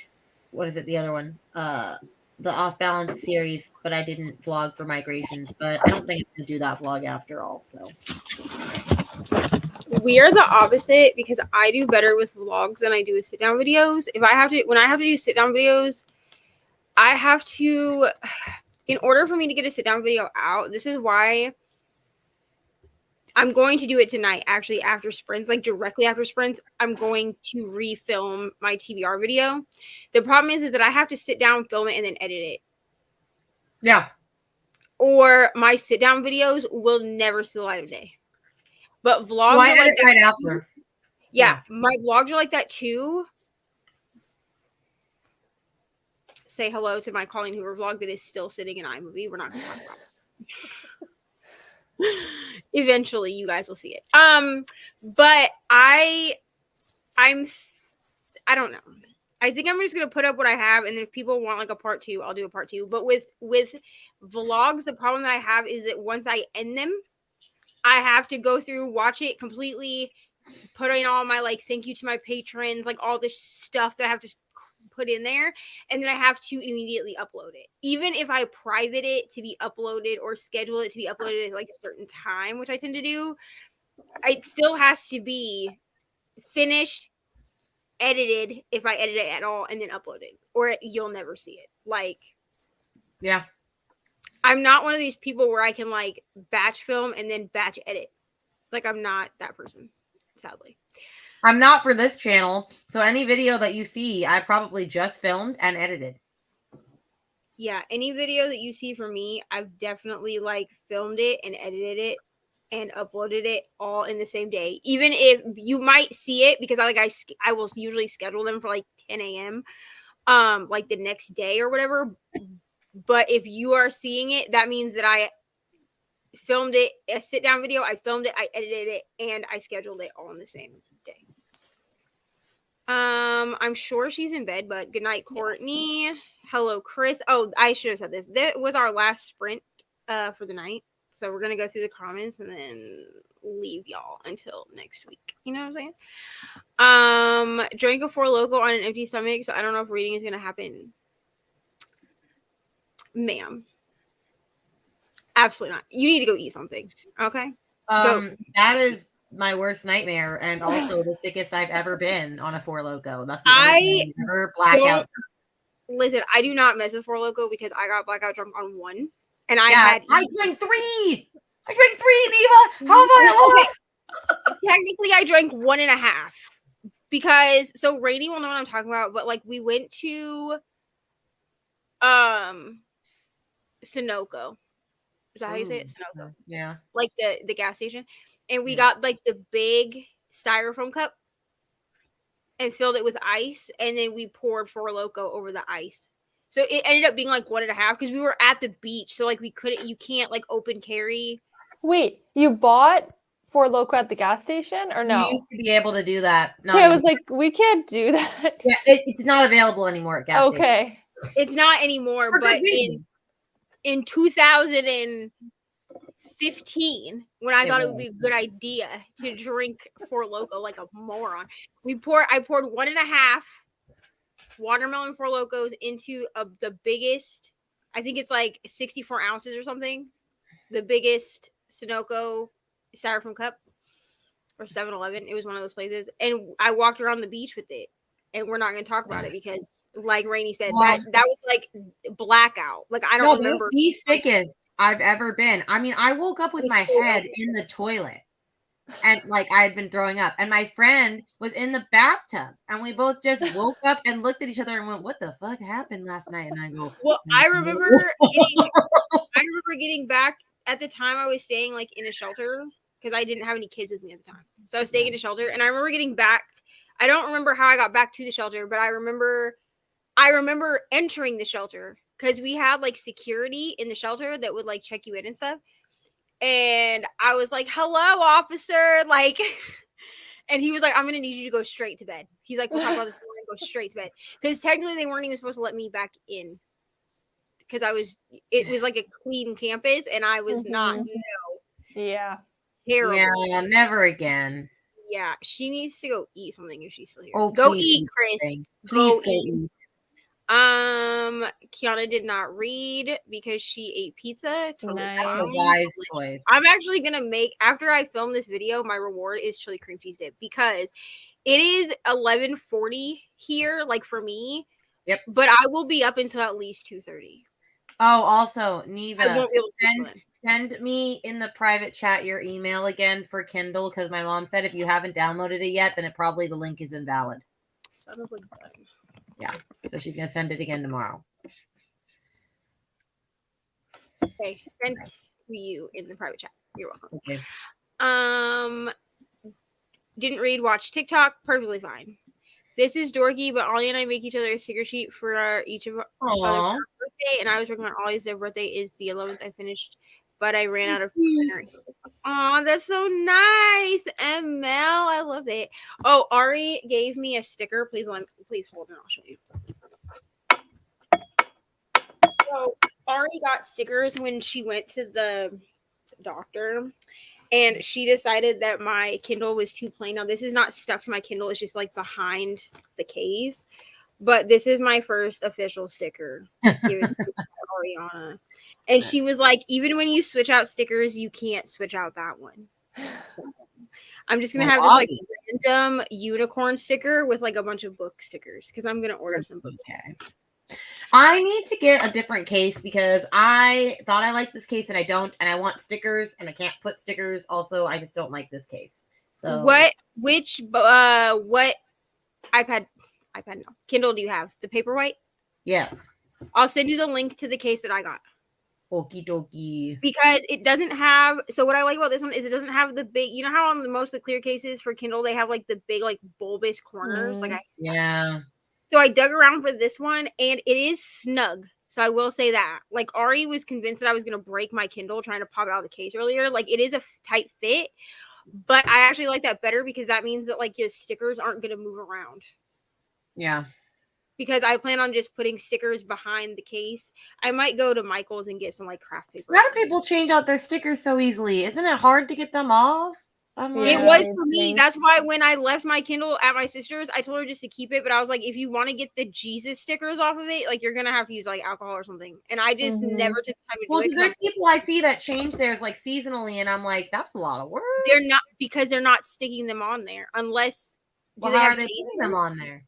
what is it, the other one? The Off Balance series, but I didn't vlog for Migrations, but I don't think I'm going to do that vlog after all, so. We are the opposite because I do better with vlogs than I do with sit down videos. When I have to do sit down videos, I have to, in order for me to get a sit down video out, this is why I'm going to do it tonight, actually, after sprints, like directly after sprints, I'm going to refilm my TBR video. The problem is that I have to sit down, film it, and then edit it. Yeah. Or my sit down videos will never see the light of day. But vlogs I are like that right too. after. Yeah, my vlogs are like that too. Say hello to my Colleen Hoover vlog that is still sitting in iMovie. We're not going to talk about it. Eventually, you guys will see it. But I don't know. I think I'm just gonna put up what I have, and then if people want like a part 2, I'll do a part 2. But with vlogs, the problem that I have is that once I end them, I have to go through, watch it completely, put in all my like thank you to my patrons, like all this stuff that I have to put in there, and then I have to immediately upload it. Even if I private it to be uploaded or schedule it to be uploaded at like a certain time, which I tend to do, it still has to be finished, edited, if I edit it at all, and then uploaded, or you'll never see it. Like, yeah. I'm not one of these people where I can like batch film and then batch edit. Like, I'm not that person, sadly. I'm not for this channel. So any video that you see, I probably just filmed and edited. Yeah, any video that you see from me, I've definitely like filmed it and edited it and uploaded it all in the same day. Even if you might see it, because I will usually schedule them for like 10 a.m. Like the next day or whatever. But if you are seeing it, that means that I filmed it, a sit down video, I filmed it, I edited it, and I scheduled it all in the same day. I'm sure she's in bed, but good night, Courtney. Hello, Chris. Oh, I should have said this. That was our last sprint for the night. So we're gonna go through the comments and then leave y'all until next week. You know what I'm saying? Drank a Four Loko on an empty stomach, so I don't know if reading is gonna happen. Ma'am. Absolutely not. You need to go eat something. Okay. That is my worst nightmare, and also the sickest I've ever been on a Four Loko. That's the only ever blackout. Listen, I do not mess with Four Loko because I got blackout drunk on one, and I drank 3. I drank 3, Neva. How am I alive? Technically, I drank 1.5 because Reni will know what I'm talking about. But like, we went to Sunoco. Is that how you say it? Sunoco. Yeah. Like the gas station. And we got like the big styrofoam cup and filled it with ice. And then we poured Four Loko over the ice. So it ended up being like 1.5 because we were at the beach. So like you can't like open carry. Wait, you bought Four Loko at the gas station or no? You used to be able to do that. I was like, we can't do that. Yeah, it's not available anymore at gas station. Okay. It's not anymore, but in 2015, when I thought it would be a good idea to drink Four Loko like a moron, I poured 1.5 watermelon Four Lokos into the biggest, I think it's like 64 ounces or something, the biggest Sunoco styrofoam cup, or 7-Eleven. It was one of those places, and I walked around the beach with it. And we're not going to talk about it because, like Reni said, that was like blackout. Like, I don't remember. That's the sickest I've ever been. I mean, I woke up with my head in the toilet, and like I had been throwing up. And my friend was in the bathtub, and we both just woke up and looked at each other and went, "What the fuck happened last night?" And I go, "Well, I remember getting back at the time I was staying like in a shelter because I didn't have any kids with me at the time. So I was staying in a shelter, and I remember getting back. I don't remember how I got back to the shelter, but I remember entering the shelter because we had like security in the shelter that would like check you in and stuff. And I was like, "Hello, officer!" Like, and he was like, "I'm gonna need you to go straight to bed." He's like, "We'll talk about this morning. Go straight to bed," because technically they weren't even supposed to let me back in because it was like a clean campus, and I was not. No, Yeah. terrible. Yeah, never again. Yeah, she needs to go eat something if she's still here. Oh, Go please eat, eat Chris. something. Go Please go eat. eat. Kiana did not read because she ate pizza. Totally Nice. That's a fine. wise choice. I'm actually gonna make, after I film this video, my reward is chili cream cheese dip because it is 11:40 here, like for me. Yep. But I will be up until at least 2:30. Oh, also, I Neva, won't be able to sleep. send me in the private chat your email again for Kindle, because my mom said if you haven't downloaded it yet, then the link is invalid. Son of a gun. Yeah, so she's gonna send it again tomorrow. Okay, sent to you in the private chat. You're welcome. Okay. Didn't read, watch TikTok, perfectly fine. This is dorky, but Ollie and I make each other a sticker sheet for each of our Aww. birthday, and I was working on Ollie's. Their birthday is the 11th. I finished, but I ran out of printer. Oh, that's so nice, ML. I love it. Oh, Ari gave me a sticker. Please hold it. I'll show you. So Ari got stickers when she went to the doctor. And she decided that my Kindle was too plain. Now, this is not stuck to my Kindle. It's just like behind the case. But this is my first official sticker given to Ariana. And she was like, even when you switch out stickers, you can't switch out that one. So I'm just going to have this like random unicorn sticker with like a bunch of book stickers because I'm going to order some books. Okay. I need to get a different case because I thought I liked this case and I don't, and I want stickers and I can't put stickers. Also, I just don't like this case. So what iPad no Kindle do you have? The Paperwhite? Yes. I'll send you the link to the case that I got. Okie dokie. Because it doesn't have, so what I like about this one is it doesn't have the big, you know how on most of the clear cases for Kindle they have like the big like bulbous corners, Yeah. So I dug around for this one and it is snug. So I will say that. Like Ari was convinced that I was going to break my Kindle trying to pop it out of the case earlier. Like it is a tight fit, but I actually like that better because that means that like your stickers aren't going to move around. Yeah. Because I plan on just putting stickers behind the case. I might go to Michael's and get some like craft paper. A lot of people change out their stickers so easily. Isn't it hard to get them off? It was for me. That's why when I left my Kindle at my sister's, I told her just to keep it. But I was like, if you want to get the Jesus stickers off of it, like you're gonna have to use like alcohol or something. And I just never took the time to do it. There's people I see that change theirs like seasonally, and I'm like, that's a lot of work. They're not, because they're not sticking them on there unless. Well, how are they putting them on there?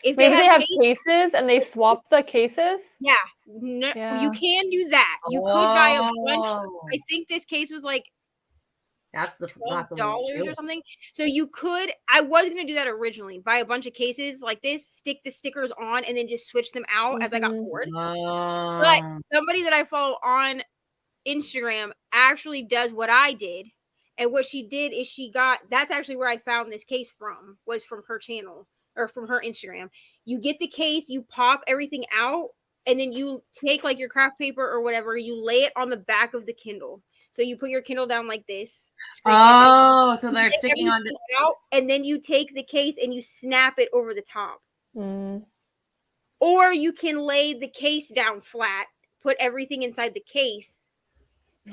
If maybe they have cases and they swap the cases. Yeah, no, you can do that. You could buy a bunch. I think this case was like. That's the $12 or something. So you could, I was going to do that originally, buy a bunch of cases like this, stick the stickers on, and then just switch them out as I got bored. But somebody that I follow on Instagram actually does what I did. And what she did is that's actually where I found this case was from her channel or from her Instagram. You get the case, you pop everything out, and then you take like your craft paper or whatever, you lay it on the back of the Kindle. So you put your Kindle down like this. So they're sticking on the out, and then you take the case and you snap it over the top. Or you can lay the case down flat, put everything inside the case.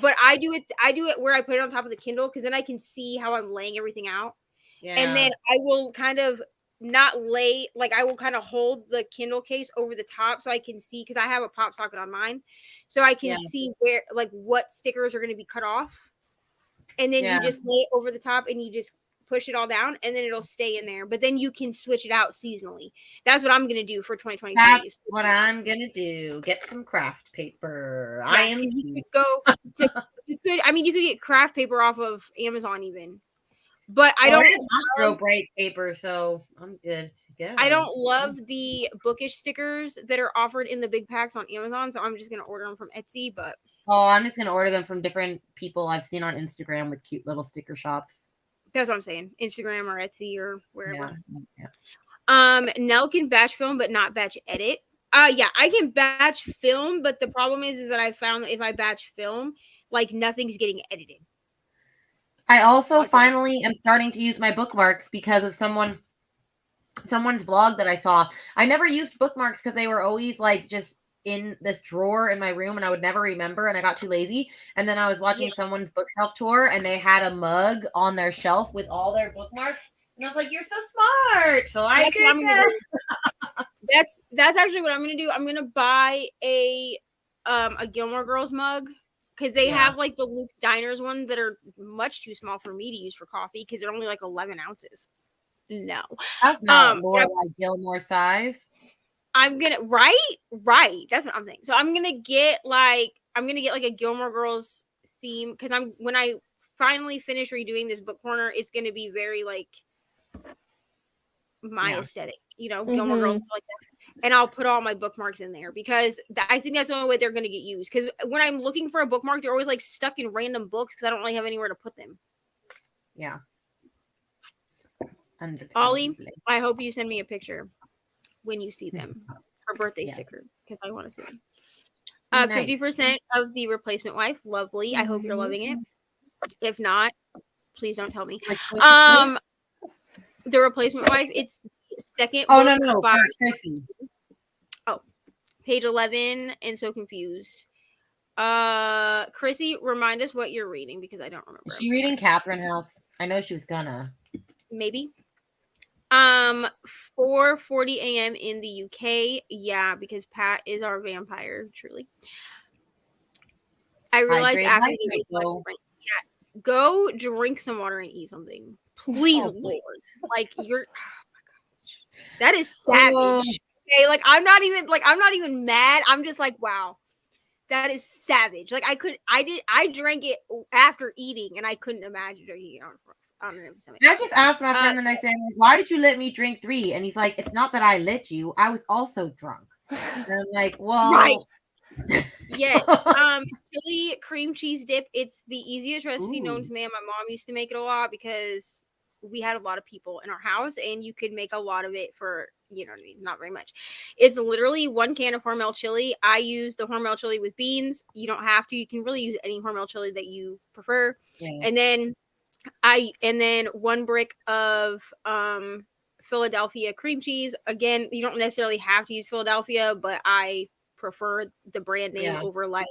But I do it where I put it on top of the Kindle because then I can see how I'm laying everything out. Yeah. And then I will kind of not lay, like I will kind of hold the Kindle case over the top so I can see, because I have a pop socket on mine, so I can see where, like, what stickers are going to be cut off, and then you just lay it over the top and you just push it all down, and then it'll stay in there. But then you can switch it out seasonally. That's what I'm going to do for 2023. That's what I'm going to do. Get some craft paper. Yeah, you could get craft paper off of Amazon even. But I don't have bright paper, so I'm good to go. I don't love the bookish stickers that are offered in the big packs on Amazon, so I'm just gonna order them from Etsy. But Oh, I'm just gonna order them from different people I've seen on Instagram with cute little sticker shops. That's what I'm saying. Instagram or Etsy or wherever. Yeah. Nell can batch film, but not batch edit. Yeah, I can batch film, but the problem is that I found that if I batch film, like nothing's getting edited. I also Okay. finally am starting to use my bookmarks because of someone's vlog that I saw. I never used bookmarks because they were always like just in this drawer in my room and I would never remember and I got too lazy. And then I was watching someone's bookshelf tour and they had a mug on their shelf with all their bookmarks. And I was like, you're so smart. So I did that. That's actually what I'm gonna do. I'm gonna buy a Gilmore Girls mug because they have like the Luke's Diners one that are much too small for me to use for coffee because they're only like 11 ounces. No, that's not more like Gilmore size. I'm gonna right. That's what I'm saying. So I'm gonna get like a Gilmore Girls theme because when I finally finish redoing this book corner, it's gonna be very like my aesthetic, Gilmore Girls like that. And I'll put all my bookmarks in there because I think that's the only way they're gonna get used. Because when I'm looking for a bookmark, they're always like stuck in random books because I don't really have anywhere to put them. Yeah. Ollie, I hope you send me a picture when you see them. Her birthday stickers, because I want to see them. 50% of the replacement wife. Lovely. I hope you're loving it. If not, please don't tell me. The replacement wife, it's the second book by Chrissy. Oh, page 11 and So Confused. Chrissy, remind us what you're reading because I don't remember. Is she reading Catherine House? I know she was gonna. Maybe. 4:40 a.m. in the UK. Yeah, because Pat is our vampire, truly. I realized after the go drink some water and eat something. Please, Lord. Like you're oh my gosh. That is savage. Okay, like I'm not even mad. I'm just like, wow. That is savage. Like I drank it after eating and I couldn't imagine drinking it on an empty stomach. I just asked my friend the next day, why did you let me drink 3? And he's like, it's not that I let you. I was also drunk. And I'm like, well. Right. Yes. Chili cream cheese dip. It's the easiest recipe known to man. My mom used to make it a lot because we had a lot of people in our house and you could make a lot of it for, not very much. It's literally 1 can of Hormel chili. I use the Hormel chili with beans. You don't have to. You can really use any Hormel chili that you prefer. Yeah. And then 1 brick of Philadelphia cream cheese. Again, you don't necessarily have to use Philadelphia, but I prefer the brand name over like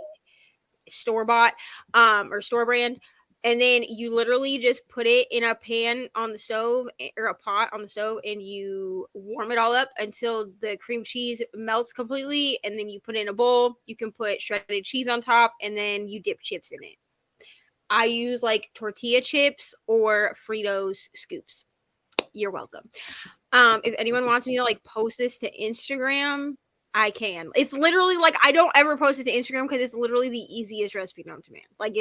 store-bought or store brand. And then you literally just put it in a pan on the stove or a pot on the stove and you warm it all up until the cream cheese melts completely. And then you put it in a bowl. You can put shredded cheese on top and then you dip chips in it. I use like tortilla chips or Fritos scoops. You're welcome. If anyone wants me to like post this to Instagram, I can. It's literally like I don't ever post it to Instagram because it's literally the easiest recipe known to man. Like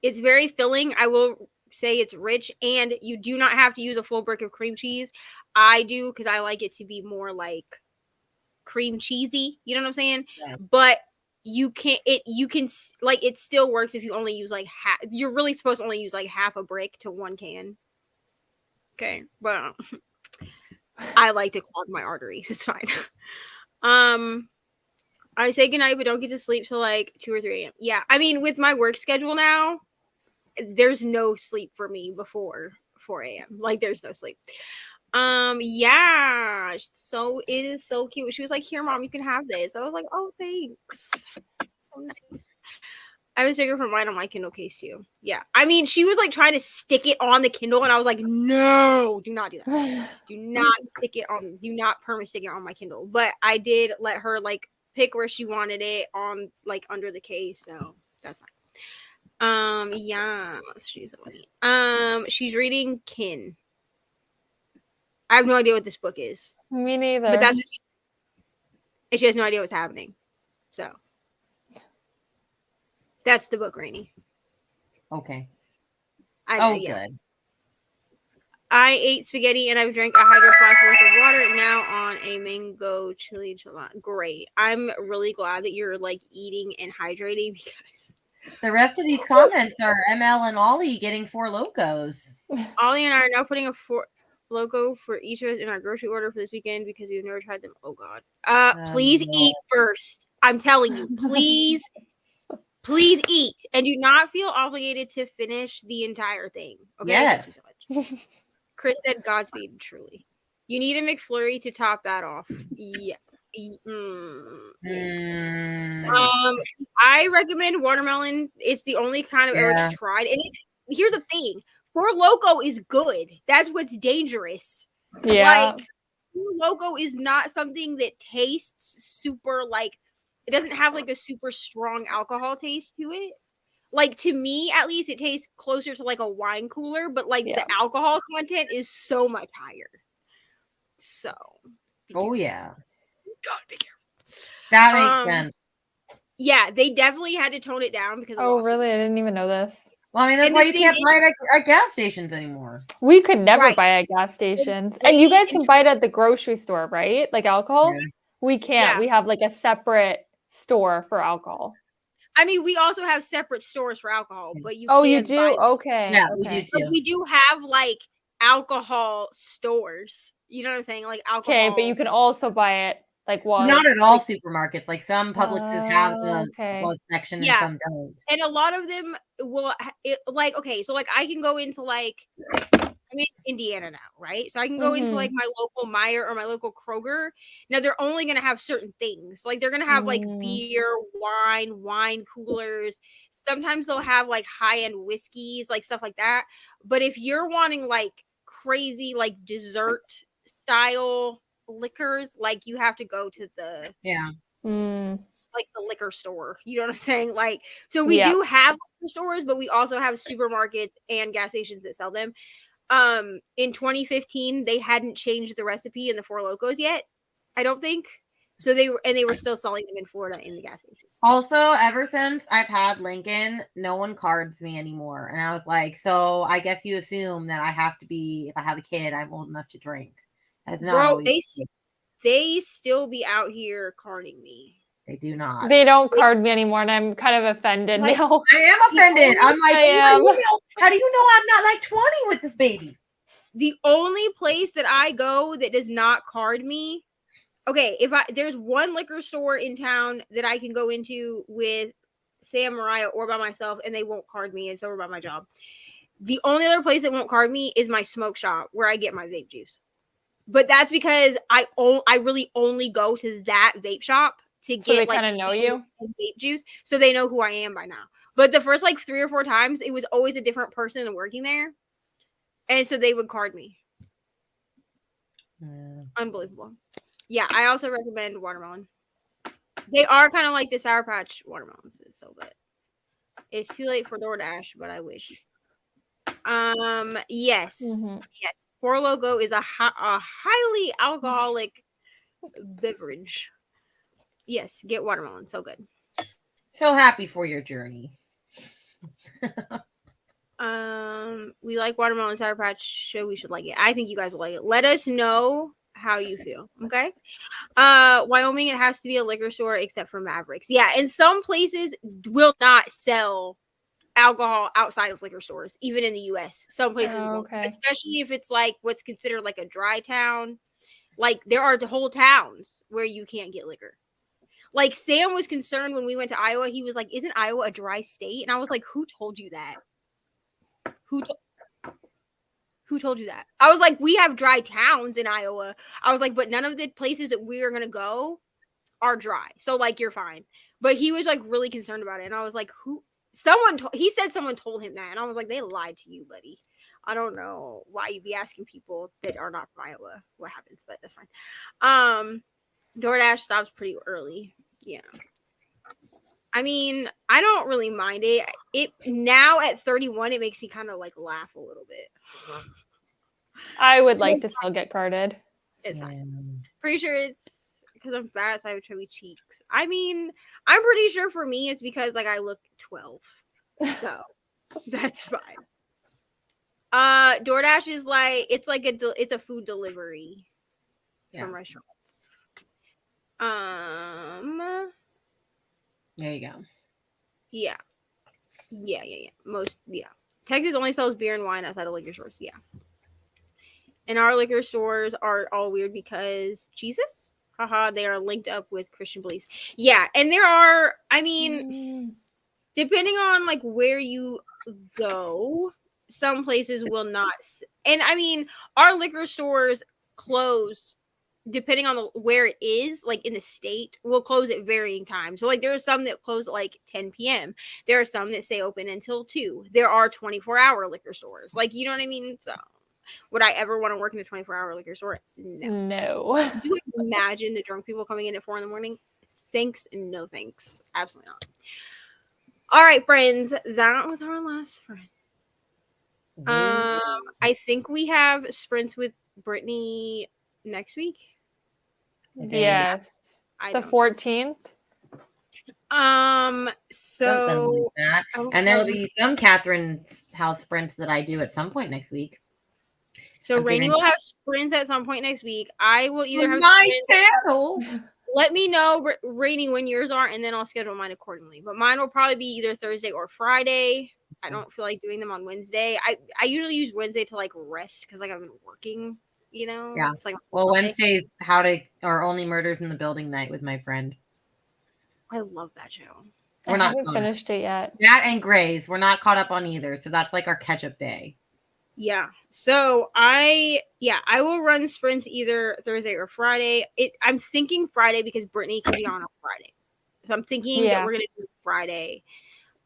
it's very filling. I will say it's rich and you do not have to use a full brick of cream cheese. I do because I like it to be more like cream cheesy. You know what I'm saying? Yeah. But it still works if you only use like half. You're really supposed to only use like half a brick to 1 can. Okay, but I like to clog my arteries. It's fine. I say goodnight, but don't get to sleep till like 2 or 3 a.m. Yeah, I mean, with my work schedule now, there's no sleep for me before 4 a.m. Like, there's no sleep. Yeah, so it is so cute. She was like, here, Mom, you can have this. I was like, oh, thanks. So nice. I have a sticker for mine on my Kindle case too. Yeah. I mean, she was like trying to stick it on the Kindle and I was like, no, do not do that. Do not perma stick it on my Kindle. But I did let her like pick where she wanted it on like under the case. So that's fine. Yeah. She's so funny. She's reading Kin. I have no idea what this book is. Me neither. But that's what she has no idea what's happening. So that's the book, Reni. Okay. Good. I ate spaghetti and I've drank a hydro flask worth of water now on a mango chili gelato. Great. I'm really glad that you're like eating and hydrating because The rest of these comments are ML and Ollie getting 4 locos. Ollie and I are now putting a logo for each of us in our grocery order for this weekend because we've never tried them. Oh God. Please eat first. I'm telling you, please eat and do not feel obligated to finish the entire thing. Okay. Yes. Thank you so much. Chris said Godspeed, truly. You need a McFlurry to top that off. Yeah. I recommend watermelon. It's the only kind I've ever tried. And here's the thing. Four Loko is good. That's what's dangerous. Yeah. Like, Four Loko is not something that tastes super, like, it doesn't have, like, a super strong alcohol taste to it. Like, to me, at least, it tastes closer to, like, a wine cooler. But, like, the alcohol content is so much higher. So. Oh, yeah. God, be careful. That makes sense. Yeah, they definitely had to tone it down because. Oh, really? I didn't even know this. Well, I mean, that's why you can't buy it at gas stations anymore. We could never buy at gas stations. And you guys can buy it at the grocery store, right? Like alcohol? Yeah. We can't. Yeah. We have like a separate store for alcohol. I mean, we also have separate stores for alcohol, but you. Oh, you do? Okay. Yeah, okay. we do too. But we do have like alcohol stores. You know what I'm saying? Like alcohol. Okay, but you can also buy it like not at all supermarkets. Like some Publixes have the section and some don't. And a lot of them will like, okay, so like I can go into like, I'm in Indiana now, right? So I can go into like my local Meijer or my local Kroger. Now they're only going to have certain things. Like they're going to have like beer, wine coolers. Sometimes they'll have like high-end whiskeys, like stuff like that. But if you're wanting like crazy like dessert style liquors, like you have to go to the like the liquor store. You know what I'm saying? Like, so we do have liquor stores, but we also have supermarkets and gas stations that sell them. In 2015, they hadn't changed the recipe in the Four Locos yet, I don't think. So they were still selling them in Florida in the gas stations. Also, ever since I've had Lincoln, no one cards me anymore. And I was like, so I guess you assume that I have to be, if I have a kid, I'm old enough to drink. That's not they still be out here carding me. They do not. They don't card me anymore, and I'm kind of offended now. I am offended. I'm like, how do you know I'm not like 20 with this baby? The only place that I go that does not card me, okay, there's one liquor store in town that I can go into with Sam, Mariah, or by myself, and they won't card me. It's over by my job. The only other place that won't card me is my smoke shop where I get my vape juice. But that's because I really only go to that vape shop to get they kind of know you vape juice, so they know who I am by now. But the first like 3 or 4 times, it was always a different person working there, and so they would card me. Unbelievable. Yeah, I also recommend watermelon. They are kind of like the Sour Patch watermelons. It's so good. It's too late for DoorDash, but I wish. Yes. Yes. Four Loko is a highly alcoholic beverage. Yes, get watermelon. So good. So happy for your journey. We like watermelon Sour Patch, so we should like it. I think you guys will like it. Let us know how you feel. Okay. Wyoming, it has to be a liquor store except for Mavericks. Yeah, and some places will not sell alcohol outside of liquor stores, even in the US. Some places won't, especially if it's like what's considered like a dry town. Like there are whole towns where you can't get liquor. Like Sam was concerned when we went to Iowa. He was like, "Isn't Iowa a dry state?" And I was like, "Who told you that? Who told you that?" I was like, "We have dry towns in Iowa." I was like, "But none of the places that we are gonna go are dry. So like you're fine." But he was like really concerned about it, and I was like, "Who?" He said someone told him that, and I was like, they lied to you, buddy. I don't know why you'd be asking people that are not from Iowa what happens, but that's fine. DoorDash stops pretty early. Yeah. I mean, I don't really mind it. It now at 31, it makes me kind of like laugh a little bit. I would like to still get carded. It's fine. Pretty sure it's because I'm fat, so I have chubby cheeks. I mean, I'm pretty sure for me it's because like I look 12, so that's fine. DoorDash is like it's a food delivery from restaurants. There you go. Yeah. Texas only sells beer and wine outside of liquor stores. Yeah. And our liquor stores are all weird because Jesus, haha, they are linked up with Christian beliefs. Yeah, and there are, I mean, depending on like where you go, some places will not. And I mean, our liquor stores close depending on where it is, like in the state, will close at varying times. So like there are some that close at like 10 p.m. There are some that stay open until 2. There are 24-hour liquor stores. Like, you know what I mean? So would I ever want to work in a 24-hour liquor store? No. Do you imagine the drunk people coming in at 4 a.m? Thanks and no thanks. Absolutely not. All right, friends. That was our last friend. I think we have sprints with Brittany next week. Yes. The 14th. So like that. And there'll be some Catherine's house sprints that I do at some point next week. So Reni will have sprints at some point next week. I will either have sprints. Let me know, Reni, when yours are, and then I'll schedule mine accordingly. But mine will probably be either Thursday or Friday. I don't feel like doing them on Wednesday. I usually use Wednesday to like rest because like I've been working, you know. Yeah. It's like Wednesday's Only Murders in the Building night with my friend. I love that show. I haven't finished it yet. That and Grey's. We're not caught up on either, so that's like our catch-up day. Yeah. So I will run sprints either Thursday or Friday. I'm thinking Friday because Brittany can be on Friday. So I'm thinking that we're gonna do Friday.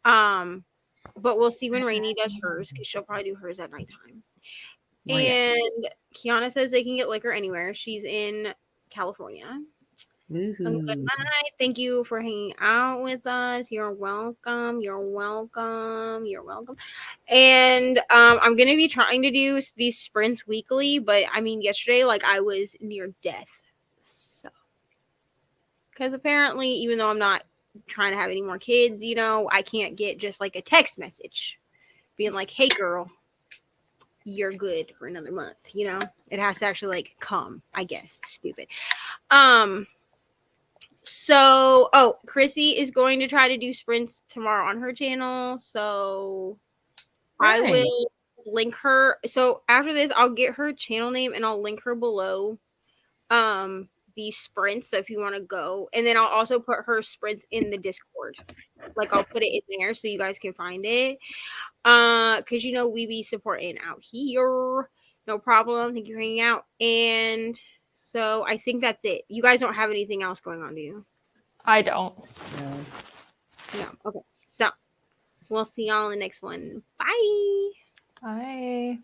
But we'll see when Reni does hers because she'll probably do hers at nighttime. And Kiana says they can get liquor anywhere. She's in California. Good night. Thank you for hanging out with us. You're welcome. You're welcome. You're welcome. And I'm gonna be trying to do these sprints weekly, but I mean yesterday, like I was near death. So because apparently, even though I'm not trying to have any more kids, you know, I can't get just like a text message being like, hey girl, you're good for another month, you know. It has to actually like come, I guess. Stupid. So Chrissy is going to try to do sprints tomorrow on her channel, so I will link her. So after this, I'll get her channel name and I'll link her below these sprints, so if you want to go, and then I'll also put her sprints in the Discord. Like I'll put it in there so you guys can find it. Because you know we be supporting out here. No problem. Thank you for hanging out. And so I think that's it. You guys don't have anything else going on, do you? I don't. No. Okay. So we'll see y'all in the next one. Bye. Bye.